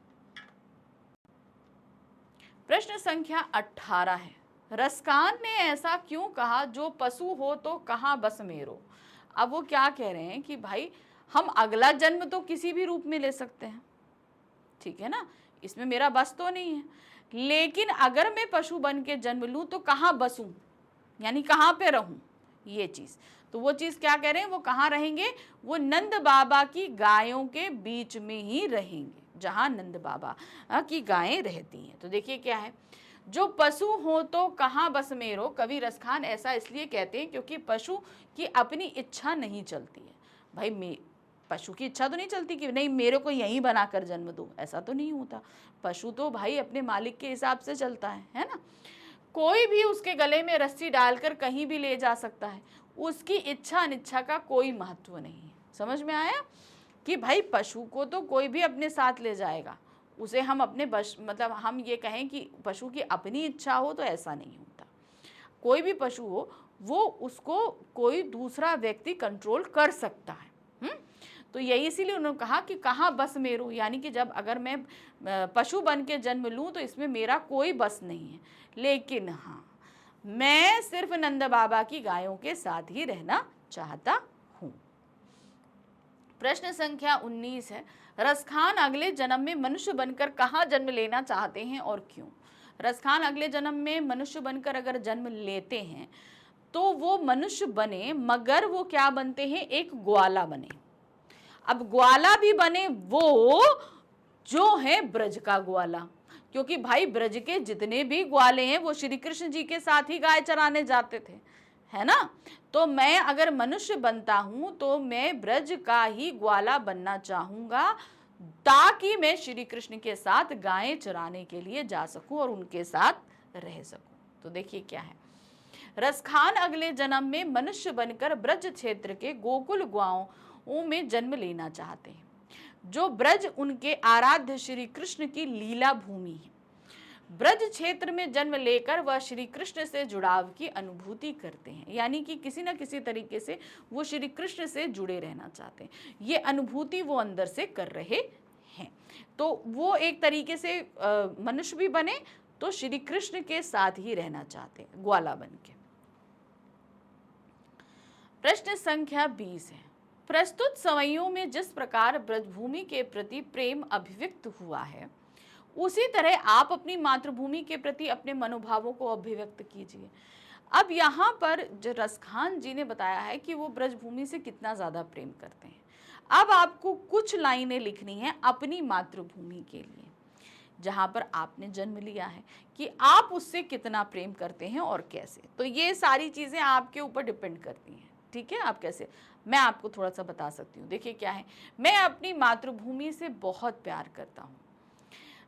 प्रश्न संख्या 18 है, रसकान ने ऐसा क्यों कहा, जो पशु हो तो कहाँ बस मेरो? अब वो क्या कह रहे हैं कि भाई हम अगला जन्म तो किसी भी रूप में ले सकते हैं, ठीक है ना, इसमें मेरा बस तो नहीं है, लेकिन अगर मैं पशु बन के जन्म लूं तो कहाँ बसूं, यानी कहाँ पे रहूं, ये चीज। तो वो चीज क्या कह रहे हैं, वो कहाँ रहेंगे, वो नंद बाबा की गायों के बीच में ही रहेंगे, जहां नंद बाबा की गायें रहती हैं। तो देखिए क्या है, जो पशु हो तो कहाँ बस मेरो, कवि रसखान ऐसा इसलिए कहते हैं क्योंकि पशु की अपनी इच्छा नहीं चलती है। भाई पशु की इच्छा तो नहीं चलती कि नहीं मेरे को यहीं बनाकर जन्म दो, ऐसा तो नहीं होता। पशु तो भाई अपने मालिक के हिसाब से चलता है ना। कोई भी उसके गले में रस्सी डालकर कहीं भी ले जा सकता है, उसकी इच्छा अनिच्छा का कोई महत्व नहीं है। समझ में आया कि भाई पशु को तो कोई भी अपने साथ ले जाएगा, उसे हम अपने मतलब हम ये कहें कि पशु की अपनी इच्छा हो तो ऐसा नहीं होता। कोई भी पशु हो वो उसको कोई दूसरा व्यक्ति कंट्रोल कर सकता है। तो यही इसीलिए उन्होंने कहा कि कहाँ बस मेरू, यानी कि जब अगर मैं पशु बन के जन्म लूँ तो इसमें मेरा कोई बस नहीं है, लेकिन हाँ मैं सिर्फ नंद बाबा की गायों के साथ ही रहना चाहता हूँ। प्रश्न संख्या 19 है, रसखान अगले जन्म में मनुष्य बनकर कहाँ जन्म लेना चाहते हैं और क्यों? रसखान अगले जन्म में मनुष्य बनकर अगर जन्म लेते हैं तो वो मनुष्य बने, मगर वो क्या बनते हैं? एक ग्वाला बने। अब ग्वाला भी बने वो जो है ब्रज का ग्वाला, क्योंकि भाई ब्रज के जितने भी ग्वाले हैं वो श्री कृष्ण जी के साथ ही गाय चराने जाते थे, है ना। तो मैं अगर मनुष्य बनता हूं तो मैं ब्रज का ही ग्वाला बनना चाहूंगा, ताकि मैं श्री कृष्ण के साथ गायें चराने के लिए जा सकूं और उनके साथ रह सकूं। तो देखिए क्या है, रसखान अगले जन्म में मनुष्य बनकर ब्रज क्षेत्र के गोकुल गांवों में जन्म लेना चाहते हैं। जो ब्रज उनके आराध्य श्री कृष्ण की लीला भूमि है। ब्रज क्षेत्र में जन्म लेकर वह श्री कृष्ण से जुड़ाव की अनुभूति करते हैं, यानी कि किसी न किसी तरीके से वो श्री कृष्ण से जुड़े रहना चाहते हैं। ये अनुभूति वो अंदर से कर रहे हैं। तो वो एक तरीके से मनुष्य भी बने तो श्री कृष्ण के साथ ही रहना चाहते हैं, ग्वाला बन के। प्रश्न संख्या 20 है, प्रस्तुत सवैयों में जिस प्रकार ब्रजभूमि के प्रति प्रेम अभिव्यक्त हुआ है, उसी तरह आप अपनी मातृभूमि के प्रति अपने मनोभावों को अभिव्यक्त कीजिए। अब यहाँ पर जो रसखान जी ने बताया है कि वो ब्रजभूमि से कितना ज़्यादा प्रेम करते हैं। अब आपको कुछ लाइनें लिखनी है अपनी मातृभूमि के लिए, जहाँ पर आपने जन्म लिया है, कि आप उससे कितना प्रेम करते हैं और कैसे। तो ये सारी चीज़ें आपके ऊपर डिपेंड करती हैं, ठीक है। आप कैसे, मैं आपको थोड़ा सा बता सकती हूँ। देखिए क्या है, मैं अपनी मातृभूमि से बहुत प्यार करता हूँ।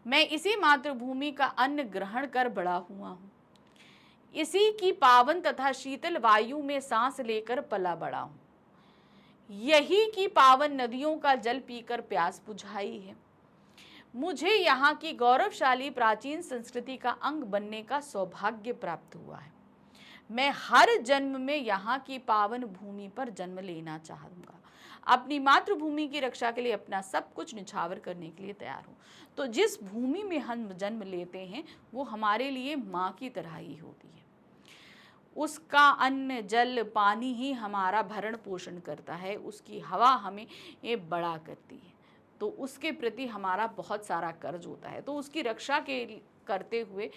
मैं इसी मातृभूमि का अन्न ग्रहण कर बड़ा हुआ हूँ। इसी की पावन तथा शीतल वायु में सांस लेकर पला बड़ा हूँ। यही की पावन नदियों का जल पीकर प्यास बुझाई है। मुझे यहाँ की गौरवशाली प्राचीन संस्कृति का अंग बनने का सौभाग्य प्राप्त हुआ है। मैं हर जन्म में यहाँ की पावन भूमि पर जन्म लेना चाहूँगा। अपनी मातृभूमि की रक्षा के लिए अपना सब कुछ निछावर करने के लिए तैयार हूँ। तो जिस भूमि में हम जन्म लेते हैं वो हमारे लिए माँ की तरह ही होती है। उसका अन्न जल पानी ही हमारा भरण पोषण करता है, उसकी हवा हमें ये बड़ा करती है। तो उसके प्रति हमारा बहुत सारा कर्ज होता है। तो उसकी रक्षा के करते हुए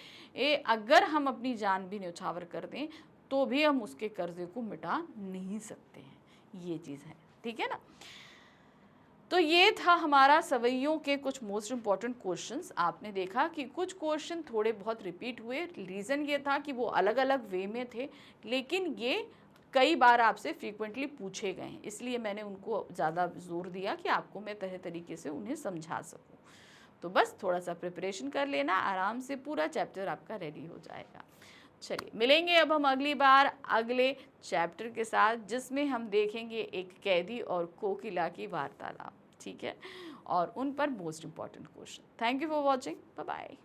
अगर हम अपनी जान भी न्यौछावर कर दें तो भी हम उसके कर्जे को मिटा नहीं सकते हैं। ये चीज़ है, ठीक है ना। तो ये था हमारा सवैयों के कुछ मोस्ट इम्पॉर्टेंट क्वेश्चंस। आपने देखा कि कुछ क्वेश्चन थोड़े बहुत रिपीट हुए। रीज़न ये था कि वो अलग अलग वे में थे, लेकिन ये कई बार आपसे फ्रीक्वेंटली पूछे गए हैं, इसलिए मैंने उनको ज़्यादा जोर दिया कि आपको मैं तरह तरीके से उन्हें समझा सकूं। तो बस थोड़ा सा प्रिपरेशन कर लेना, आराम से पूरा चैप्टर आपका रेडी हो जाएगा। चलिए मिलेंगे अब हम अगली बार अगले चैप्टर के साथ, जिसमें हम देखेंगे एक कैदी और कोकिला की वार्तालाप, ठीक है, और उन पर most important question. Thank you for watching, bye bye.